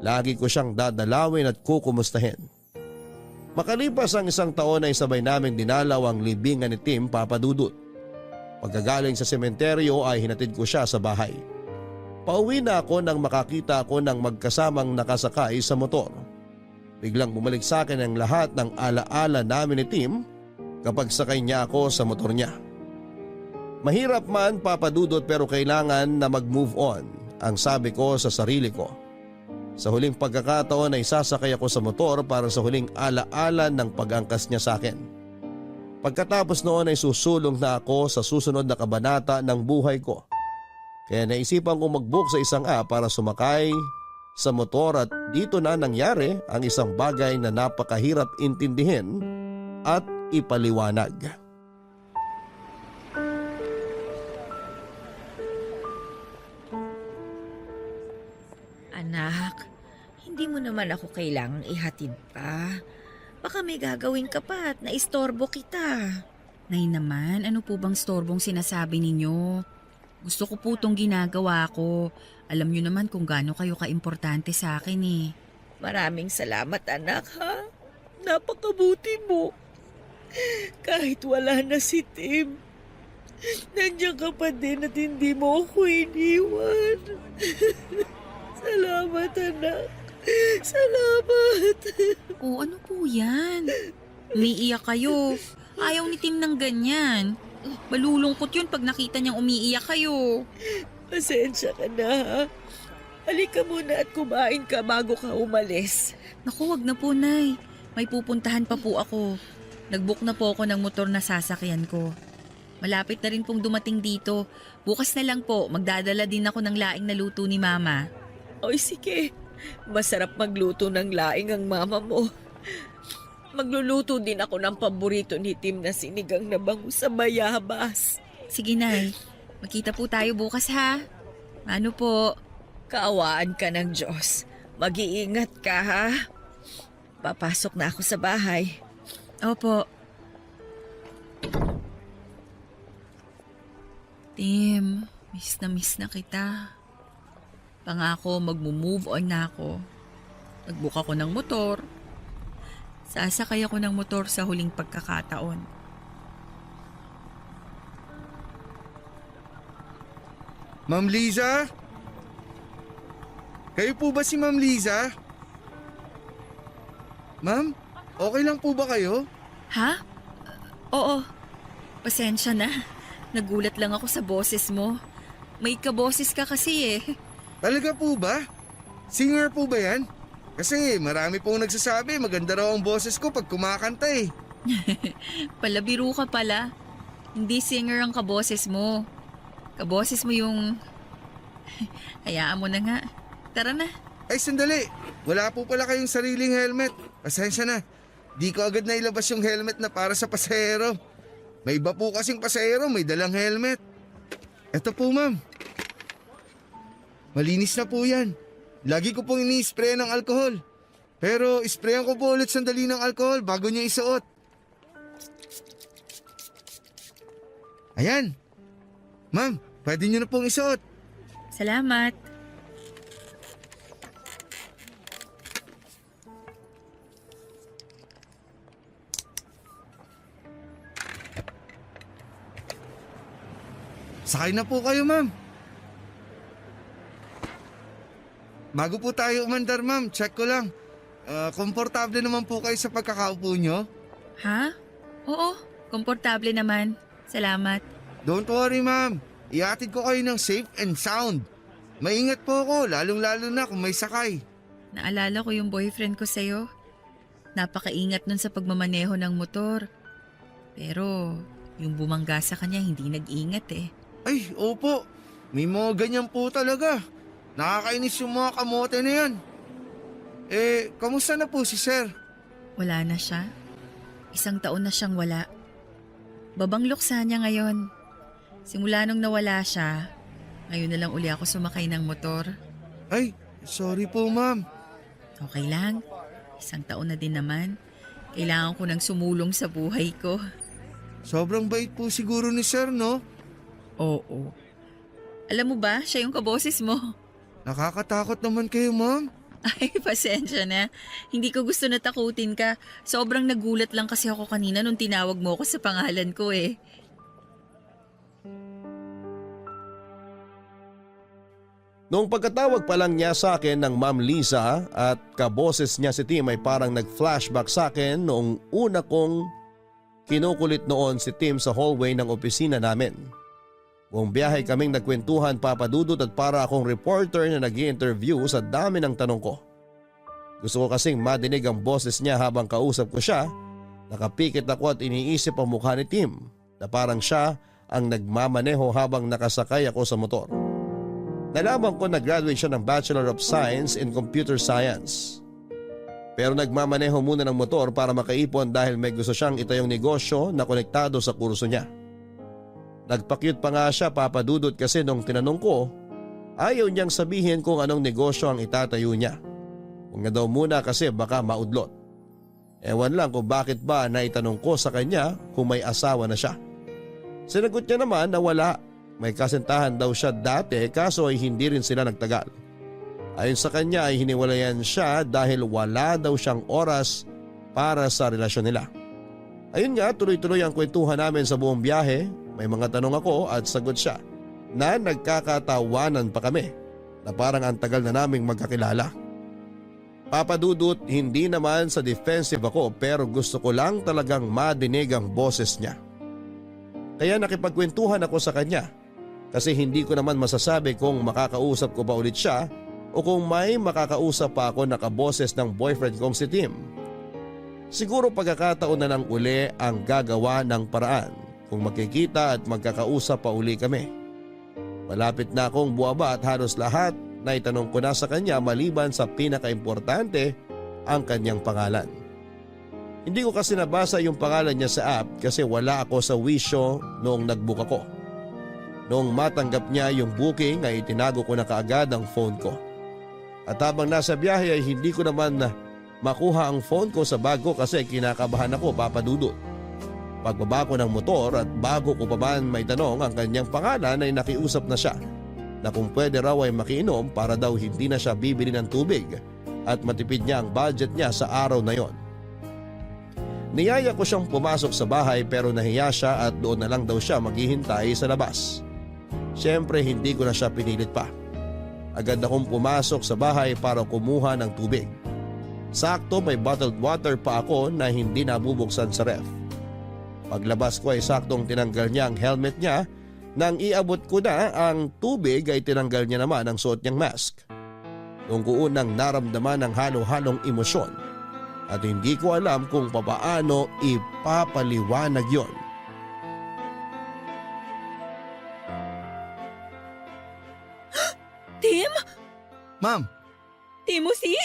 Lagi ko siyang dadalawin at kukumustahin. Makalipas ang isang taon ay sabay naming dinalaw ang libingan ni Tim, Papa Dudut. Pagkagaling sa sementeryo ay hinatid ko siya sa bahay. Pauwi na ako nang makakita ako ng magkasamang nakasakay sa motor. Biglang bumalik sa akin ang lahat ng alaala namin ni Tim kapag sakay niya ako sa motor niya. Mahirap man, Papa Dudut, pero kailangan na mag-move on, ang sabi ko sa sarili ko. Sa huling pagkakataon ay sasakay ako sa motor para sa huling alaala ng pag-angkas niya sa akin. Pagkatapos noon ay susulong na ako sa susunod na kabanata ng buhay ko. Kaya naisipan kong mag-book sa isang app para sumakay sa motor at dito na nangyari ang isang bagay na napakahirap intindihin at ipaliwanag. Anak, hindi mo naman ako kailangang ihatid pa. Baka may gagawin ka pa at naistorbo kita. Nay naman, ano po bang storbong sinasabi ninyo? Gusto ko po itong ginagawa ko. Alam niyo naman kung gaano kayo kaimportante sa akin eh. Maraming salamat, anak, ha? Napakabuti mo. Kahit wala na si Tim, nandiyan ka pa din at hindi mo ako iniwan. Salamat, anak. Salamat. O ano po yan? Umiiyak kayo. Ayaw ni Tim ng ganyan. Malulungkot yun pag nakita niyang umiiyak kayo. Pasensya ka na, ha? Halika muna at kumain ka bago ka umalis. Naku, wag na po, Nay. May pupuntahan pa po ako. Nag-book na po ako ng motor na sasakyan ko. Malapit na rin pong dumating dito. Bukas na lang po, magdadala din ako ng laing na luto ni Mama. Oy, sige. Masarap magluto ng laing ang mama mo. Magluluto din ako ng paborito ni Tim na sinigang na bangus sa bayabas. Sige, Nay. Magkita po tayo bukas, ha? Ano po? Kaawaan ka ng Diyos. Mag-iingat ka, ha? Papasok na ako sa bahay. Opo. Tim, miss na kita. Pangako, magmo-move on na ako. Nag-book ako ng motor. Sasakay ako ng motor sa huling pagkakataon. Ma'am Liza? Kayo po ba si Ma'am Liza? Ma'am, okay lang po ba kayo? Ha? Oo. Pasensya na. Nagulat lang ako sa boses mo. May kaboses ka kasi eh. Talaga po ba? Singer po ba yan? Kasi marami pong nagsasabi maganda raw ang boses ko pag kumakanta eh. Palabiro ka pala. Hindi singer ang kaboses mo. Kaboses mo yung... Hayaan mo na nga. Tara na. Ay sandali, wala po pala kayong sariling helmet. Pasensya na, di ko agad nailabas yung helmet na para sa pasahero. May iba po kasing pasahero may dalang helmet. Eto po ma'am. Malinis na po yan. Lagi ko pong ini-spray ng alcohol. Pero sprayan ko po ulit sandali ng alcohol bago niya isuot. Ayan. Ma'am, pwede niyo na pong isuot. Salamat. Sakay na po kayo, ma'am. Bago po tayo umandar, ma'am, check ko lang. Komportable naman po kayo sa pagkakaupo nyo? Ha? Oo, komportable naman. Salamat. Don't worry, ma'am. Ihatid ko kayo ng safe and sound. Maingat po ako, lalong-lalo na kung may sakay. Naalala ko yung boyfriend ko sa'yo. Napakaingat nun sa pagmamaneho ng motor. Pero yung bumangga sa kanya hindi nag-ingat eh. Ay, opo. May mga ganyan po talaga. Nakakainis yung mga kamote na yan. Kamusta na po si sir? Wala na siya. 1 taon na siyang wala. Babang luksa niya ngayon. Simula nung nawala siya, ngayon na lang uli ako sumakay ng motor. Ay, sorry po ma'am. Okay lang. 1 taon na din naman. Kailangan ko nang sumulong sa buhay ko. Sobrang bait po siguro ni sir, no? Oo. Alam mo ba, siya yung kaboses mo. Nakakatakot naman kayo, ma'am. Ay, pasensya na. Hindi ko gusto na takutin ka. Sobrang nagulat lang kasi ako kanina nung tinawag mo ako sa pangalan ko eh. Noong pagkatawag pa lang niya sa akin ng Ma'am Liza at kaboses niya si Tim ay parang nag-flashback sa akin noong una kong kinukulit noon si Tim sa hallway ng opisina namin. Buong biyahe kaming nagkwentuhan, Papa Dudut, at para akong reporter na nag-i-interview sa dami ng tanong ko. Gusto ko kasing madinig ang boses niya habang kausap ko siya. Nakapikit ako at iniisip ang mukha ni Tim na parang siya ang nagmamaneho habang nakasakay ako sa motor. Nalaman ko na graduate siya ng Bachelor of Science in Computer Science. Pero nagmamaneho muna ng motor para makaipon dahil may gusto siyang itayong negosyo na konektado sa kurso niya. Nagpakyut pa nga siya, Papa Dudut, kasi nung tinanong ko, ayaw niyang sabihin kung anong negosyo ang itatayo niya. Huwag na daw muna kasi baka maudlot. Ewan lang kung bakit ba naitanong ko sa kanya kung may asawa na siya. Sinagot niya naman na wala. May kasintahan daw siya dati kaso ay hindi rin sila nagtagal. Ayon sa kanya ay hiniwalayan siya dahil wala daw siyang oras para sa relasyon nila. Ayun nga, tuloy-tuloy ang kwentuhan namin sa buong biyahe. May mga tanong ako at sagot siya na nagkakatawanan pa kami na parang ang tagal na naming magkakilala. Papa Dudut, hindi naman sa defensive ako pero gusto ko lang talagang madinig ang boses niya. Kaya nakipagkwentuhan ako sa kanya kasi hindi ko naman masasabi kung makakausap ko pa ulit siya o kung may makakausap pa ako na kaboses ng boyfriend kong si Tim. Siguro pagkakataon na lang uli ang gagawa ng paraan kung magkikita at magkakausap pa uli kami. Malapit na akong buwaba at halos lahat na itanong ko na sa kanya maliban sa pinakaimportante, ang kanyang pangalan. Hindi ko kasi nabasa yung pangalan niya sa app kasi wala ako sa wisyo noong nagbook ako. Noong matanggap niya yung booking ay itinago ko na kaagad ang phone ko. At habang nasa biyahe ay hindi ko naman makuha ang phone ko sa bag ko kasi kinakabahan ako, Papa Dudut. Pagbaba ko ng motor at bago ko pa man may tanong ang kanyang pangalan ay nakiusap na siya na kung pwede raw ay makiinom para daw hindi na siya bibili ng tubig at matipid niya ang budget niya sa araw na yon. Niyaya ko siyang pumasok sa bahay pero nahiya siya at doon na lang daw siya maghihintay sa labas. Siyempre hindi ko na siya pinilit pa. Agad akong pumasok sa bahay para kumuha ng tubig. Sakto may bottled water pa ako na hindi nabubuksan sa ref. Paglabas ko ay saktong tinanggal niya ang helmet niya. Nang iabot ko na ang tubig ay tinanggal niya naman ang suot niyang mask. Noong ko unang naramdaman ang halo-halong emosyon at hindi ko alam kung papaano ipapaliwanag yon. Tim? Ma'am, Timothy?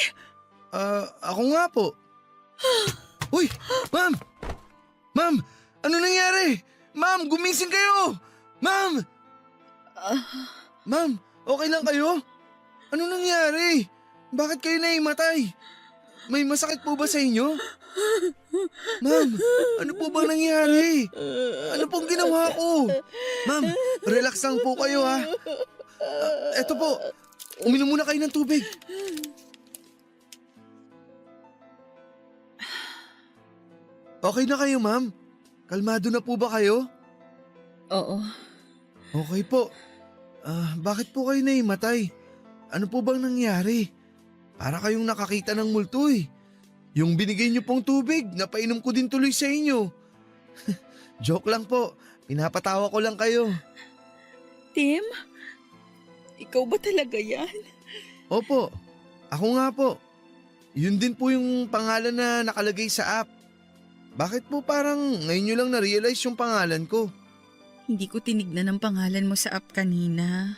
ako nga po. Uy, ma'am! Ma'am, ano nangyari? Ma'am, gumising kayo! Ma'am! Ma'am, okay lang kayo? Ano nangyari? Bakit kayo naimatay? May masakit po ba sa inyo? Ma'am, ano po bang nangyari? Ano pong ginawa ko? Ma'am, relax lang po kayo ha. Eto po, uminom muna kayo ng tubig. Okay na kayo, ma'am? Kalmado na po ba kayo? Oo. Okay po. Bakit po kayo naimatay? Ano po bang nangyari? Para kayong nakakita ng multo eh. Yung binigay niyo pong tubig, napainom ko din tuloy sa inyo. Joke lang po. Pinapatawa ko lang kayo. Tim? Ikaw ba talaga yan? Opo, ako nga po. Yun din po yung pangalan na nakalagay sa app. Bakit po parang ngayon nyo lang na-realize yung pangalan ko? Hindi ko tinignan ang pangalan mo sa app kanina.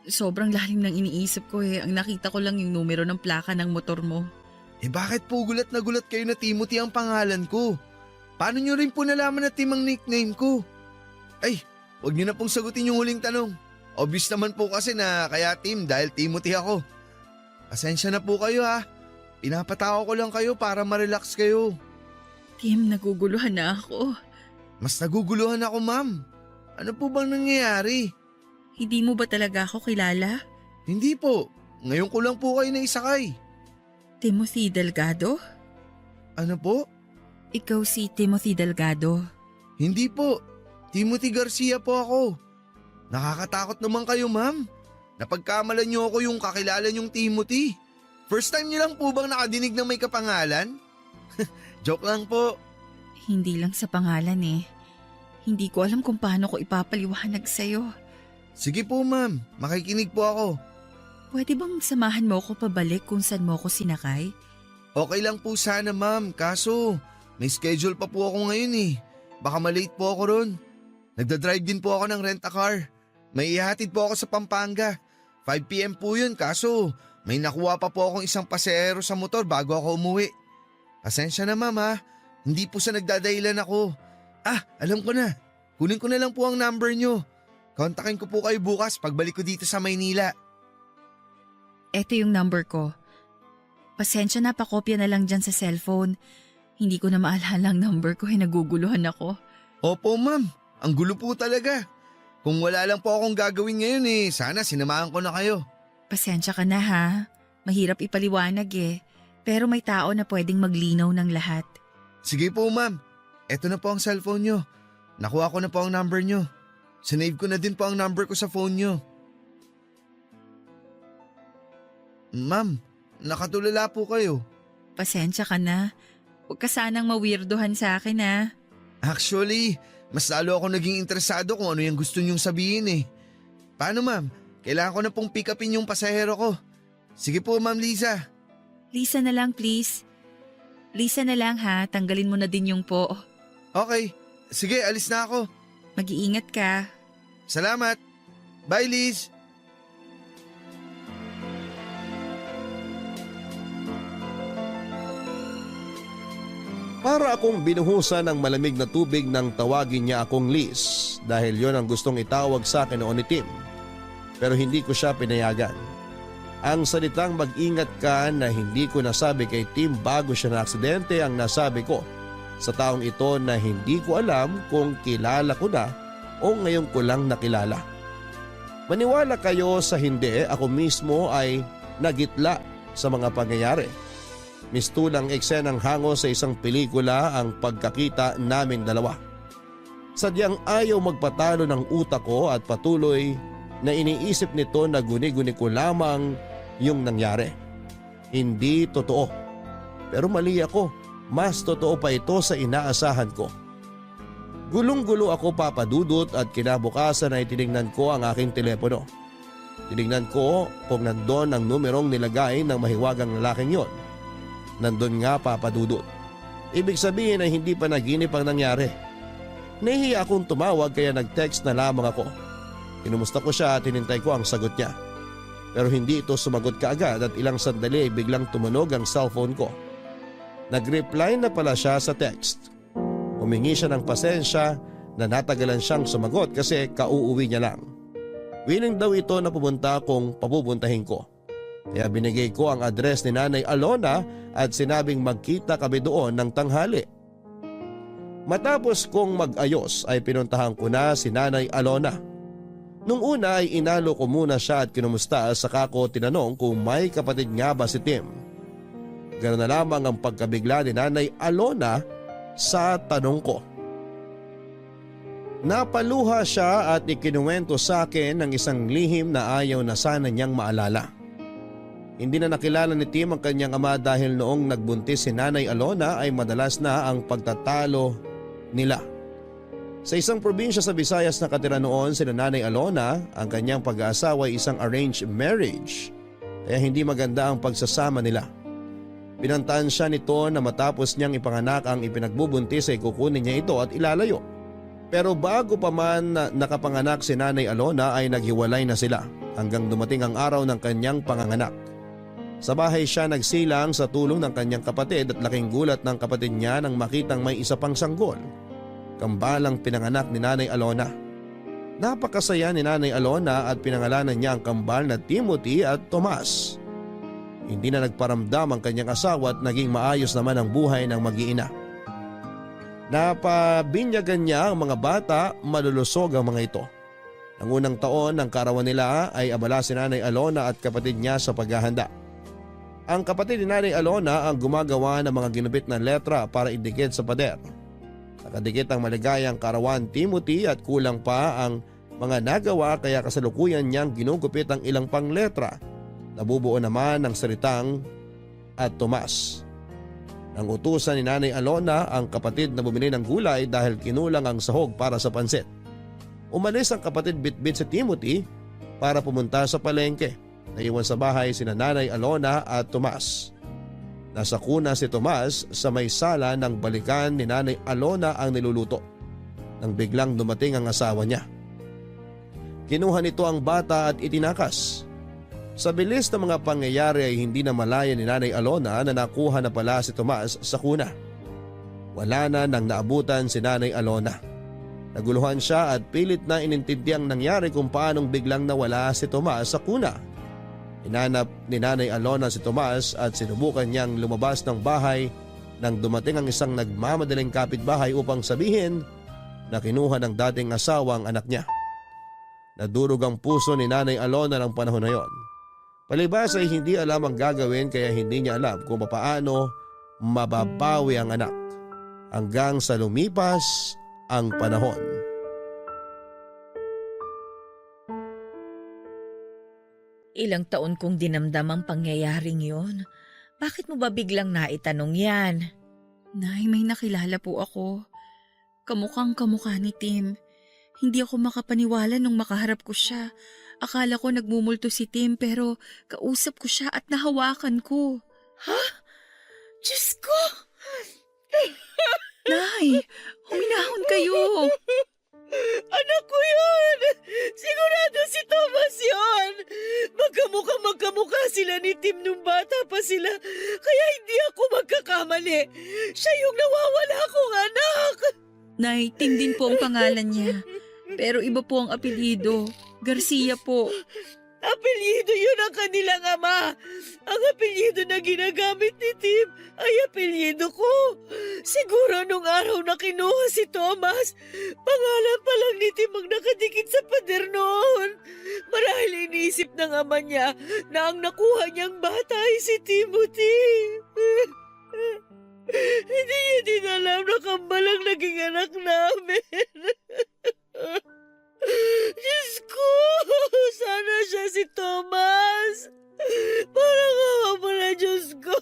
Sobrang lalim ng iniisip ko eh. Ang nakita ko lang yung numero ng plaka ng motor mo. Bakit po gulat na gulat kayo na Timothy ang pangalan ko? Paano nyo rin po nalaman na Tim ang nickname ko? Ay, huwag nyo na pong sagutin yung huling tanong. Obvious naman po kasi na kaya Tim dahil Timothy ako. Pasensya na po kayo ha. Pinapatawa ko lang kayo para ma-relax kayo. Tim, naguguluhan na ako. Mas naguguluhan ako, ma'am. Ano po bang nangyayari? Hindi mo ba talaga ako kilala? Hindi po. Ngayon ko lang po kayo naisakay. Timothy Delgado? Ano po? Ikaw si Timothy Delgado. Hindi po. Timothy Garcia po ako. Nakakatakot naman kayo, ma'am. Napagkamalan niyo ako yung kakilala niyong Timothy. First time niyo lang po bang nakadinig ng may kapangalan? Joke lang po. Hindi lang sa pangalan eh. Hindi ko alam kung paano ko ipapaliwanag sa'yo. Sige po, ma'am. Makikinig po ako. Pwede bang samahan mo ako pabalik kung saan mo ako sinakay? Okay lang po sana, ma'am. Kaso, may schedule pa po ako ngayon eh. Baka malate po ako ron. Nagdadrive din po ako ng rent-a-car. May ihatid po ako sa Pampanga. 5 PM po yun, kaso may nakuha pa po akong isang pasahero sa motor bago ako umuwi. Pasensya na, ma'am ha. Hindi po sa nagdadahilan ako. Alam ko na. Kunin ko na lang po ang number nyo. Kontakin ko po kayo bukas pagbalik ko dito sa Maynila. Eto yung number ko. Pasensya na, pakopya na lang dyan sa cellphone. Hindi ko na maalala ang number ko, naguguluhan ako. Opo, ma'am. Ang gulo po talaga. Kung wala lang po akong gagawin ngayon sana sinamahan ko na kayo. Pasensya ka na ha. Mahirap ipaliwanag eh. Pero may tao na pwedeng maglinaw ng lahat. Sige po, ma'am. Eto na po ang cellphone nyo. Nakuha ko na po ang number nyo. Sinave ko na din po ang number ko sa phone nyo. Ma'am, nakatulala po kayo. Pasensya ka na. Huwag ka sanang mawirdohan sa akin ha. Actually, mas lalo ako naging interesado kung ano yung gusto nyong sabihin eh. Paano, ma'am? Kailangan ko na pong pick upin yung pasahero ko. Sige po, Ma'am Liza. Lisa na lang please. Lisa na lang ha, tanggalin mo na din yung po. Okay, sige, alis na ako. Mag-iingat ka. Salamat. Bye, Liz. Para akong binuhusan ng malamig na tubig nang tawagin niya akong Liz dahil yon ang gustong itawag sa akin noon ni Tim. Pero hindi ko siya pinayagan. Ang salitang mag-ingat ka na hindi ko nasabi kay Tim bago siya na aksidente ang nasabi ko sa taong ito na hindi ko alam kung kilala ko na o ngayon ko lang nakilala. Maniwala kayo sa hindi, ako mismo ay nagitla sa mga pangyayari. Mistulang eksenang hango sa isang pelikula ang pagkakita naming dalawa. Sadyang ayaw magpatalo ng utak ko at patuloy na iniisip nito na guni-guni ko lamang yung nangyari. Hindi totoo. Pero mali ako. Mas totoo pa ito sa inaasahan ko. Gulong-gulo ako papadudot at kinabukasan ay tinignan ko ang aking telepono. Tinignan ko kung nandun ang numerong nilagay ng mahiwagang lalaking yon. Nandun nga papadudot. Ibig sabihin ay hindi pa naginip ang nangyari. Nahihiya akong tumawag kaya nag-text na lamang ako. Kinumusta ko siya at hinintay ko ang sagot niya. Pero hindi ito sumagot kaagad at ilang sandali ay biglang tumunog ang cellphone ko. Nag-reply na pala siya sa text. Humingi siya ng pasensya na natagalan siyang sumagot kasi kauuwi niya lang. Willing daw ito na pumunta kung papupuntahin ko. Kaya binigay ko ang address ni Nanay Alona at sinabing magkita kami doon ng tanghali. Matapos kong mag-ayos ay pinuntahan ko na si Nanay Alona. Nung una ay inalo ko muna siya at kinumusta saka ko tinanong kung may kapatid nga ba si Tim. Ganoon na lamang ang pagkabigla ni Nanay Alona sa tanong ko. Napaluha siya at ikinuwento sa akin ng isang lihim na ayaw na sana niyang maalala. Hindi na nakilala ni Tim ang kanyang ama dahil noong nagbuntis si Nanay Alona ay madalas na ang pagtatalo nila. Sa isang probinsya sa Visayas nakatira noon sina Nanay Alona, ang kanyang pag-aasawa ay isang arranged marriage kaya hindi maganda ang pagsasama nila. Pinantaan siya nito na matapos niyang ipanganak ang ipinagbubuntis ay kukunin niya ito at ilalayo. Pero bago pa man nakapanganak si Nanay Alona ay naghiwalay na sila hanggang dumating ang araw ng kanyang panganganak. Sa bahay siya nagsilang sa tulong ng kanyang kapatid at laking gulat ng kapatid niya nang makitang may isa pang sanggol. Kambalang pinanganak ni Nanay Alona. Napakasaya ni Nanay Alona at pinangalanan niya ang kambal na Timothy at Tomas. Hindi na nagparamdam ang kanyang asawa at naging maayos naman ang buhay ng mag-iina. Napabinyagan niya ang mga bata, malulusog ang mga ito. Ang unang taon ng karawan nila ay abala si Nanay Alona at kapatid niya sa paghahanda. Ang kapatid ni Nanay Alona ang gumagawa ng mga ginupit na letra para idikit sa pader. Nakadikit ang maligayang karawan Timothy at kulang pa ang mga nagawa kaya kasalukuyan niyang ginugupit ang ilang pang letra. Nabubuo naman ng salitang at Tomas. Nang utusan ni Nanay Alona ang kapatid na bumili ng gulay dahil kinulang ang sahog para sa pansit. Umalis ang kapatid bitbit si Timothy para pumunta sa palengke. Naiwan sa bahay sina Nanay Alona at Tomas. Nasa kuna si Tomas sa may sala ng balikan ni Nanay Alona ang niluluto. Nang biglang dumating ang asawa niya. Kinuha nito ang bata at itinakas. Sa bilis ng mga pangyayari ay hindi na malaya ni Nanay Alona na nakuha na pala si Tomas sa kuna. Wala na nang naabutan si Nanay Alona. Naguluhan siya at pilit na inintindi ang nangyari kung paanong biglang nawala si Tomas sa kuna. Hinanap ni Nanay Alona si Tomas at sinubukan niyang lumabas ng bahay nang dumating ang isang nagmamadaling kapitbahay upang sabihin na kinuha ng dating asawa ang anak niya. Nadurog ang puso ni Nanay Alona ng panahon na yon. Palibas ay hindi alam ang gagawin kaya hindi niya alam kung paano mababawi ang anak hanggang sa lumipas ang panahon. Ilang taon kong dinamdam ang pangyayaring yon. Bakit mo ba biglang naitanong yan? Nay, may nakilala po ako. Kamukhang kamukha ni Tim. Hindi ako makapaniwala nung makaharap ko siya. Akala ko nagmumulto si Tim pero kausap ko siya at nahawakan ko. Ha? Diyos ko! Nay, huminahon kayo. Anak ko yun! Sigurado si Thomas yun! Magkamukha sila ni Tim nung bata pa sila, kaya hindi ako magkakamali. Siya yung nawawala kong anak! Nay, Tim din po ang pangalan niya. Pero iba po ang apelyido. Garcia po. Apelyido yun ang kanilang ama. Ang apelyido na ginagamit ni Tim ay apelyido ko. Siguro nung araw na kinuha si Thomas, pangalan pa lang ni Tim ang nakadikit sa pader noon. Marahil iniisip ng ama niya na ang nakuha niyang bata ay si Timothy. Hindi niya din alam na kambalang naging anak namin. Diyos ko! Sana siya si Thomas! Parang awa mo na, Diyos ko!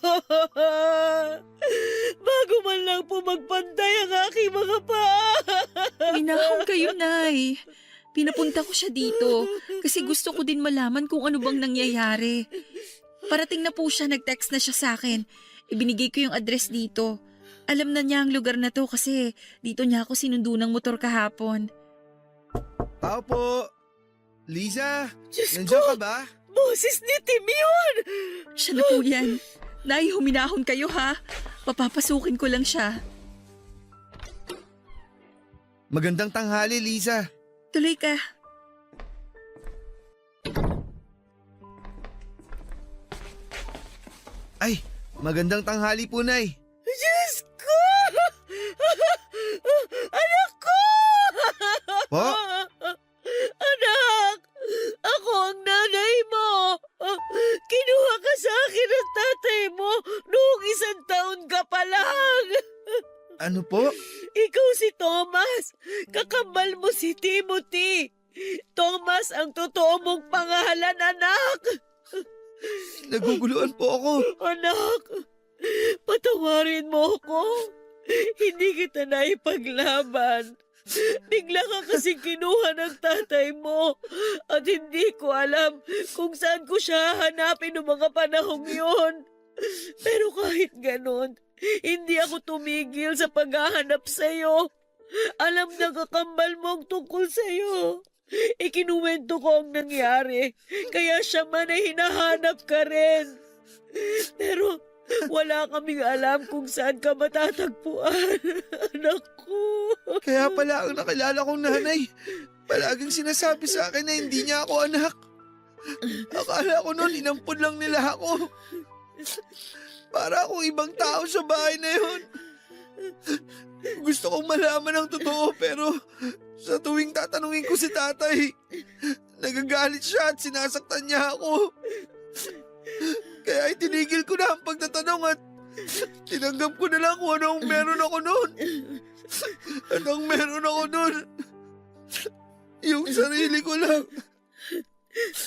Bago man lang po magpantay ang aking mga paa! Pinapunta ko siya dito kasi gusto ko din malaman kung ano bang nangyayari. Parating na po siya, nag-text na siya sa akin. Ibinigay ko yung address dito. Alam na niya ang lugar na to kasi dito niya ako sinundo ng motor kahapon. Tao po. Liza, Diyos nandiyan ko! ka ba? Boses ni Tim yun! Siya na po yan. Nay, huminahon kayo ha. Papapasukin ko lang siya. Magandang tanghali, Liza. Tuloy ka. Ay, magandang tanghali po, Nay. Diyos ko! Anak ko! Po? Anak! Ako ang nanay mo! Kinuha ka sa akin ng tatay mo noong 1 taon ka pa lang! Ano po? Ikaw si Thomas! Kakambal mo si Timothy! Thomas ang totoo mong pangalan, anak! Naguguluhan po ako. Anak! Patawarin mo ako! Hindi kita naipaglaban! Bigla ka kasi kinuha ng tatay mo at hindi ko alam kung saan ko siya hanapin noong mga panahong yon. Pero kahit ganon, hindi ako tumigil sa paghahanap sa'yo. Alam na kakambal mo ang tungkol sa'yo. Ikinuwento ko ang nangyari, kaya siya man ay hinahanap ka rin. Pero wala kaming alam kung saan ka matatagpuan, anak ko. Kaya pala ang nakilala kong nanay, palaging sinasabi sa akin na hindi niya ako anak. Akala ko noon inampun lang nila ako. Para akong ibang tao sa bahay na yun. Gusto kong malaman ang totoo pero sa tuwing tatanungin ko si tatay, nagagalit siya at sinasaktan niya ako. Kaya itinigil ko na ang pagtatanong at tinanggap ko na lang kung anong meron ako noon. At ang meron ako noon, yung sarili ko lang.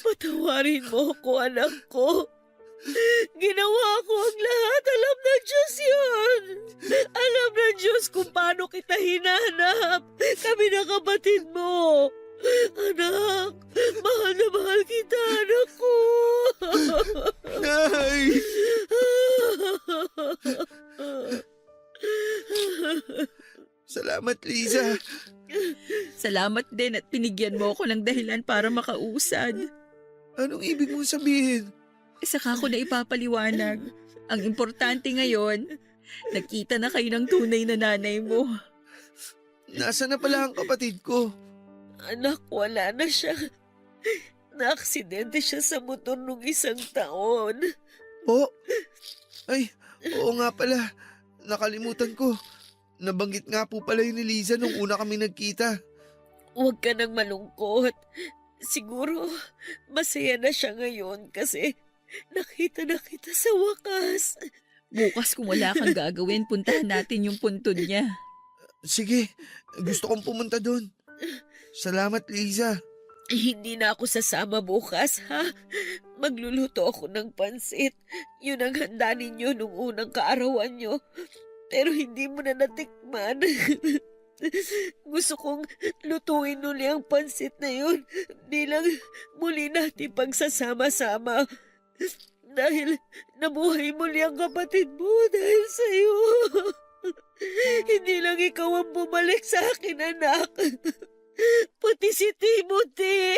Patawarin mo ako, anak ko. Ginawa ko ang lahat. Alam ng Diyos yun. Alam ng Diyos kung paano kita hinanap. Kami na kapatid mo. Anak, mahal na mahal kita, anak ko. Nay! Salamat, Liza. Salamat din at pinigyan mo ako ng dahilan para makausad. Anong ibig mong sabihin? Saka ko na ipapaliwanag. Ang importante ngayon, nakita na kayo ng tunay na nanay mo. Nasaan na pala ang kapatid ko? Anak, wala na siya. Naaksidente siya sa motor nung 1 taon. Po? Ay, oo nga pala. Nakalimutan ko. Nabanggit nga po pala yun ni Liza nung una kami nagkita. Huwag ka nang malungkot. Siguro, masaya na siya ngayon kasi nakita na kita sa wakas. Bukas kung wala kang gagawin, puntahan natin yung puntod niya. Sige, gusto kong pumunta doon. Salamat, Liza. Hindi na ako sasama bukas, ha? Magluluto ako ng pansit. Yun ang handa ninyo nung unang kaarawan nyo. Pero hindi mo na natikman. Gusto kong lutuin uli ang pansit na yun bilang muli natin pagsasama-sama. Dahil nabuhay muli ang kapatid mo dahil sa'yo. Hindi lang ikaw ang bumalik sa akin, anak. Pati si Timothy.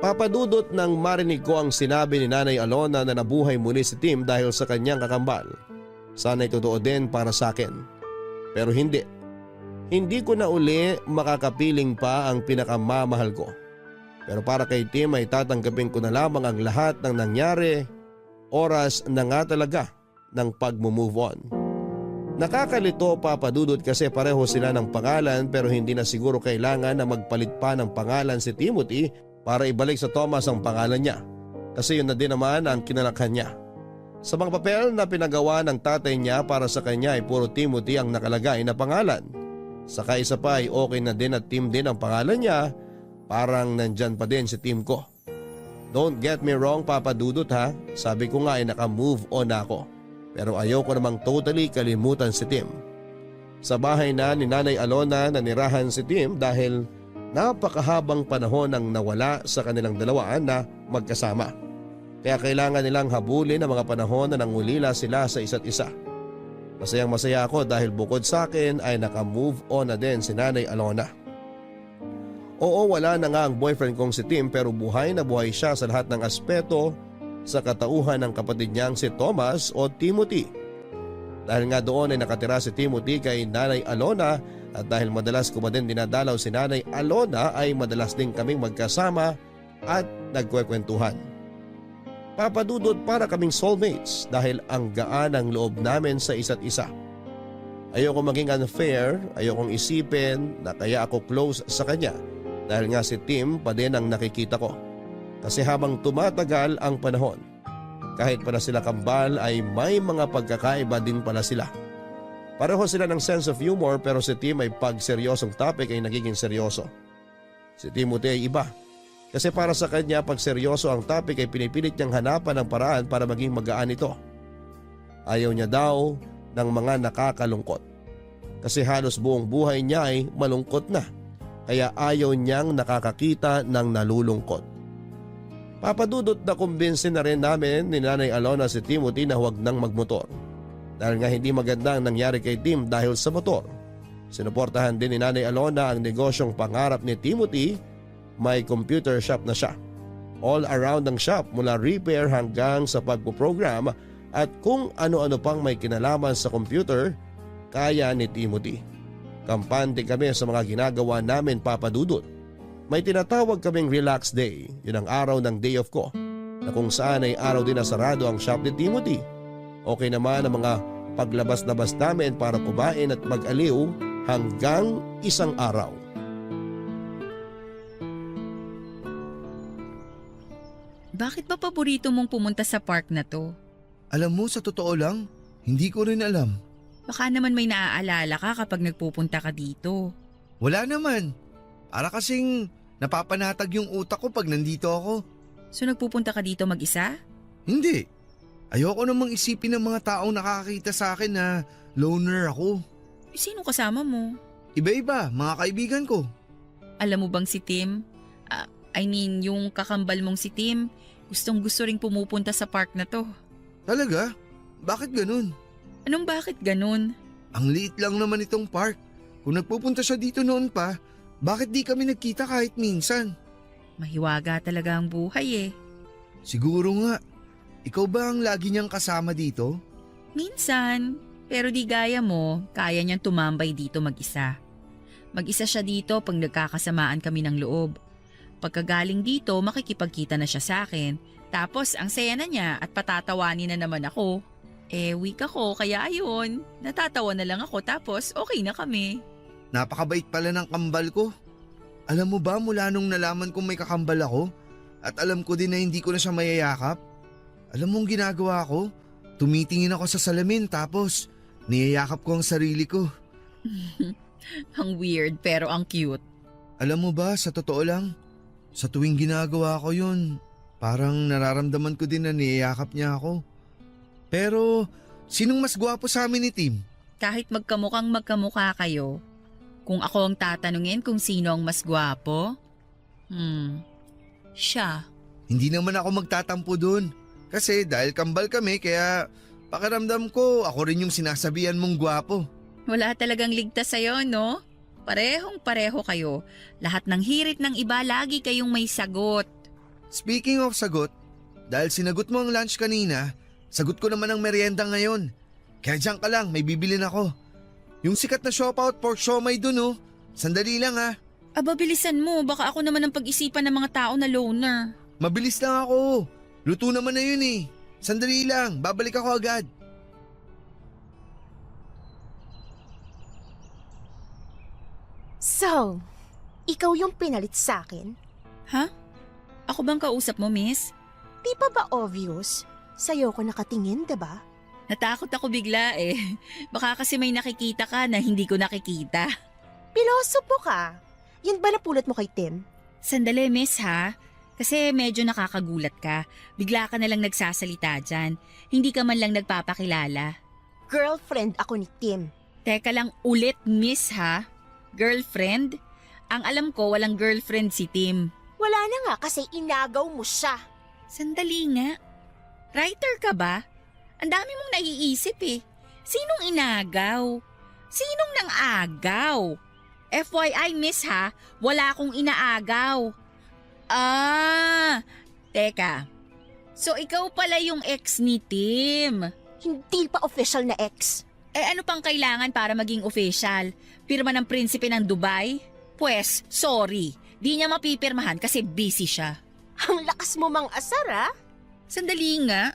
Papadudot nang marinig ko ang sinabi ni Nanay Alona na nabuhay muli si Tim dahil sa kanyang kakambal. Sana'y totoo din para sa akin. Pero hindi. Hindi ko na uli makakapiling pa ang pinakamamahal ko. Pero para kay Tim ay tatanggapin ko na lamang ang lahat ng nangyari. Oras na nga talaga ng pag-move on. Nakakalito, Papadudot, kasi pareho sila ng pangalan pero hindi na siguro kailangan na magpalit pa ng pangalan si Timothy para ibalik sa Thomas ang pangalan niya. Kasi yun na din naman ang kinalakhan niya. Sa mga papel na pinagawa ng tatay niya para sa kanya ay puro Timothy ang nakalagay na pangalan. Saka isa pa ay okay na din at Tim din ang pangalan niya. Parang nandyan pa din si Tim ko. Don't get me wrong, Papadudot, ha. Sabi ko nga ay naka-move on ako. Pero ayoko namang totally kalimutan si Tim. Sa bahay na ni Nanay Alona nanirahan si Tim dahil napakahabang panahon ang nawala sa kanilang dalawa na magkasama. Kaya kailangan nilang habulin ang mga panahon na nangulila sila sa isa't isa. Masayang masaya ako dahil bukod sa akin ay naka-move on na din si Nanay Alona. Oo, wala na nga ang boyfriend kong si Tim pero buhay na buhay siya sa lahat ng aspeto sa katauhan ng kapatid niyang si Thomas o Timothy. Dahil nga doon ay nakatira si Timothy kay Nanay Alona at dahil madalas ko pa din dinadalaw si Nanay Alona ay madalas din kaming magkasama at nagkwekwentuhan. Papadudod para kaming soulmates dahil ang gaan ang loob namin sa isa't isa. Ayoko maging unfair, ayokong isipin na kaya ako close sa kanya dahil nga si Tim pa din ang nakikita ko. Kasi habang tumatagal ang panahon, kahit pala sila kambal ay may mga pagkakaiba din pala sila. Pareho sila ng sense of humor pero si Tim ay pag seryosong topic ay nagiging seryoso. Si Timothy ay iba. Kasi para sa kanya pag seryoso ang topic ay pinipilit niyang hanapan ng paraan para maging magaan ito. Ayaw niya daw ng mga nakakalungkot. Kasi halos buong buhay niya ay malungkot na. Kaya ayaw niyang nakakakita ng nalulungkot. Papadudot na kumbinsin na rin namin ni Nanay Alona si Timothy na huwag nang magmotor. Dahil nga hindi maganda ang nangyari kay Tim dahil sa motor. Sinuportahan din ni Nanay Alona ang negosyong pangarap ni Timothy. May computer shop na siya. All around ang shop mula repair hanggang sa pagpuprogram at kung ano-ano pang may kinalaman sa computer, kaya ni Timothy. Kampante kami sa mga ginagawa namin, papadudot. May tinatawag kaming relax day, yun ang araw ng day off ko, na kung saan ay araw din na sarado ang shop ni Timothy. Okay naman ang mga paglabas-labas namin para kumain at mag-aliw hanggang isang araw. Bakit ba paborito mong pumunta sa park na to? Alam mo, sa totoo lang, hindi ko rin alam. Baka naman may naaalala ka kapag nagpupunta ka dito. Wala naman. Para kasing napapanatag yung utak ko pag nandito ako. So nagpupunta ka dito mag-isa? Hindi. Ayoko namang isipin ng mga taong nakakakita sa akin na loner ako. Sino kasama mo? Iba-iba, mga kaibigan ko. Alam mo bang si Tim? Yung kakambal mong si Tim, gustong gusto ring pumupunta sa park na to. Talaga? Bakit ganun? Anong bakit ganun? Ang liit lang naman itong park. Kung nagpupunta siya dito noon pa, bakit di kami nagkita kahit minsan? Mahiwaga talaga ang buhay eh. Siguro nga. Ikaw ba ang lagi niyang kasama dito? Minsan, pero di gaya mo, kaya niyang tumambay dito mag-isa. Mag-isa siya dito pag nagkakasamaan kami ng loob. Pagkagaling dito, makikipagkita na siya sa akin. Tapos ang saya na niya at patatawanin na naman ako. Weak ako kaya ayun, natatawa na lang ako tapos okay na kami. Napakabait pala ng kambal ko. Alam mo ba mula nung nalaman kong may kakambal ako at alam ko din na hindi ko na siya mayayakap? Alam mong ginagawa ko? Tumitingin ako sa salamin tapos niyayakap ko ang sarili ko. Ang weird pero ang cute. Alam mo ba, sa totoo lang, sa tuwing ginagawa ko yun, parang nararamdaman ko din na niyayakap niya ako. Pero, sinong mas gwapo sa amin ni Tim? Kahit magkamukhang magkamukha kayo, kung ako ang tatanungin kung sino ang mas gwapo, siya. Hindi naman ako magtatampo dun. Kasi dahil kambal kami kaya pakiramdam ko ako rin yung sinasabihan mong gwapo. Wala talagang ligtas sa'yo, no? Parehong-pareho kayo. Lahat ng hirit ng iba, lagi kayong may sagot. Speaking of sagot, dahil sinagot mo ang lunch kanina, sagot ko naman ang merienda ngayon. Kaya diyan ka lang, may bibilin ako. Yung sikat na Siopaw pork siomay dun oh. Sandali lang ha. Aba, bilisan mo. Baka ako naman ang pag-isipan ng mga tao na loner. Mabilis lang ako. Luto naman na yun eh. Sandali lang, babalik ako agad. So, ikaw yung pinalit sa akin? Ha? Ako bang kausap mo, miss? Di pa ba obvious? Sa'yo ko nakatingin, diba? Natakot ako bigla eh. Baka kasi may nakikita ka na hindi ko nakikita. Pilosopo ka. Yan ba napulot mo kay Tim? Sandali, miss ha? Kasi medyo nakakagulat ka. Bigla ka nalang nagsasalita dyan. Hindi ka man lang nagpapakilala. Girlfriend ako ni Tim. Teka lang ulit, miss ha? Girlfriend? Ang alam ko, walang girlfriend si Tim. Wala na nga kasi inagaw mo siya. Sandali nga. Writer ka ba? Ang dami mong naiisip eh. Sinong inagaw? Sinong nang agaw? FYI miss ha, wala akong inaagaw. Teka. So ikaw pala yung ex ni Tim. Hindi pa official na ex. Ano pang kailangan para maging official? Pirma ng prinsipe ng Dubai? Pwes, sorry. Di niya mapipirmahan kasi busy siya. Ang lakas mo mang asar, ah. Sandali nga.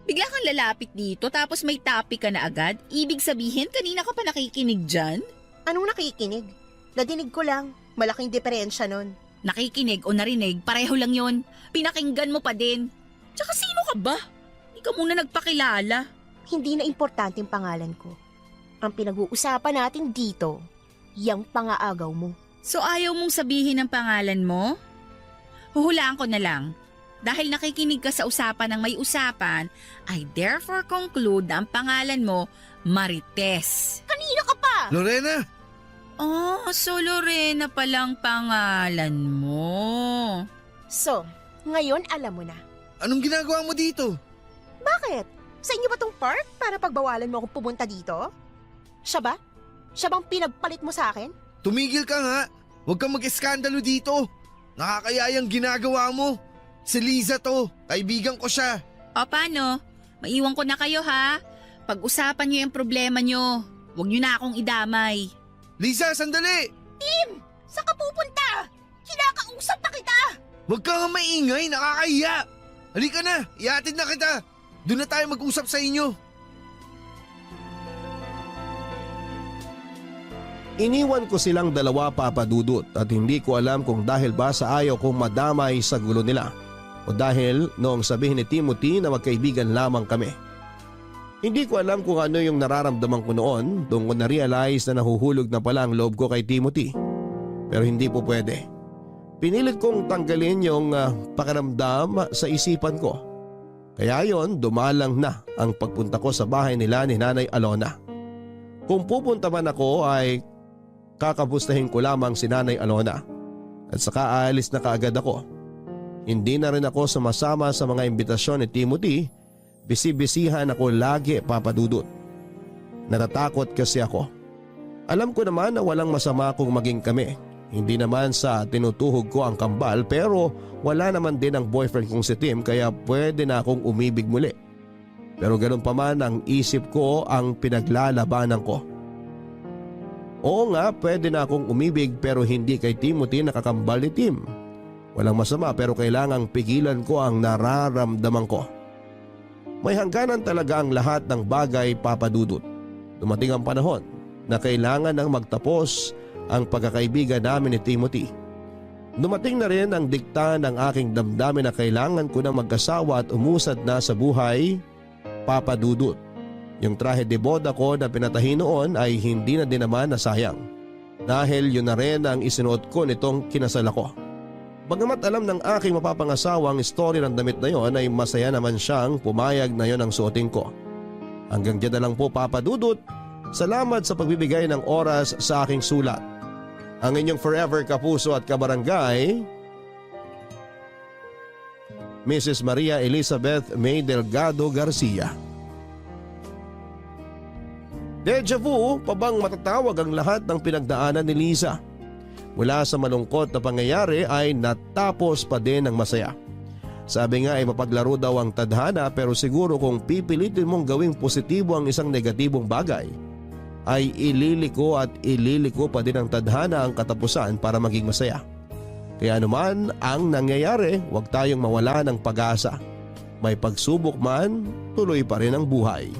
Bigla kang lalapit dito tapos may topic ka na agad? Ibig sabihin kanina ka pa nakikinig dyan? Anong nakikinig? Nadinig ko lang. Malaking diferensya nun. Nakikinig o narinig, pareho lang yon. Pinakinggan mo pa din. Tsaka sino ka ba? Hindi ka muna nagpakilala. Hindi na importante yung pangalan ko. Ang pinag-uusapan natin dito, yung pangaagaw mo. So ayaw mong sabihin ang pangalan mo? Huhulaan ko na lang. Dahil nakikinig ka sa usapan ng may usapan, I therefore conclude na ang pangalan mo, Marites. Kanina ka pa! Lorena! Oh, so Lorena palang pangalan mo. So, ngayon alam mo na. Anong ginagawa mo dito? Bakit? Sa inyo ba tong park para pagbawalan mo akong pumunta dito? Siya ba? Siya bang pinagpalit mo sa akin? Tumigil ka nga. Huwag kang mag-eskandalo dito. Nakakayayang ginagawa mo. Si Liza to. Kaibigan ko siya. O paano? Maiwan ko na kayo ha. Pag-usapan niyo yung problema niyo. Huwag niyo na akong idamay. Liza, sandali! Saan ka pupunta? Kinakausap na kita! Huwag ka nga maingay. Nakakahiya. Halika na. Ihatid na kita. Doon na tayo mag-usap sa inyo. Iniwan ko silang dalawa, Papa Dudut, at hindi ko alam kung dahil ba sa ayaw kong madamay sa gulo nila o dahil noong sabihin ni Timothy na magkaibigan lamang kami. Hindi ko alam kung ano yung nararamdaman ko noon doon ko na-realize na nahuhulog na pala ang loob ko kay Timothy. Pero hindi po pwede. Pinilit kong tanggalin yung pakiramdam sa isipan ko. Kaya yon, dumalang na ang pagpunta ko sa bahay nila ni Nanay Alona. Kung pupunta man ako ay kakapustahin ko lamang si Nanay Alona at saka aalis na kaagad ako. Hindi na rin ako sumasama sa mga imbitasyon ni Timothy. Bisi-bisihan ako lagi, Papa Dudut. Natatakot kasi ako. Alam ko naman na walang masama kung maging kami. Hindi naman sa tinutuhog ko ang kambal pero wala naman din ang boyfriend kong si Tim kaya pwede na akong umibig muli. Pero ganun pa man ang isip ko ang pinaglalabanan ko. Oo nga, pwede na akong umibig pero hindi kay Timothy nakakambal ni Tim. Walang masama pero kailangang pigilan ko ang nararamdaman ko. May hangganan talaga ang lahat ng bagay, Papa Dudut. Dumating ang panahon na kailangan nang magtapos ang pagkakaibigan namin ni Timothy. Dumating na rin ang dikta ng aking damdamin na kailangan ko nang magkasawa at umusad na sa buhay, Papa Dudut. Yung trahe de boda ko na pinatahi noon ay hindi na din naman nasayang. Dahil yun na rin ang isinuot ko nitong kinasal ako. Bagamat alam ng aking mapapangasawa ang story ng damit na yon ay masaya naman siyang pumayag na yon ang suotin ko. Hanggang dyan na lang po, Papa Dudut. Salamat sa pagbibigay ng oras sa aking sulat. Ang inyong forever kapuso at kabarangay, Mrs. Maria Elizabeth May Delgado Garcia. Deja vu pa bang matatawag ang lahat ng pinagdaanan ni Liza? Mula sa malungkot na pangyayari ay natapos pa din ng masaya. Sabi nga ay mapaglaro daw ang tadhana pero siguro kung pipilitin mong gawing positibo ang isang negatibong bagay, ay ililiko pa din ang tadhana ang katapusan para maging masaya. Kaya anuman ang nangyayari, huwag tayong mawala ng pag-asa. May pagsubok man, tuloy pa rin ang buhay.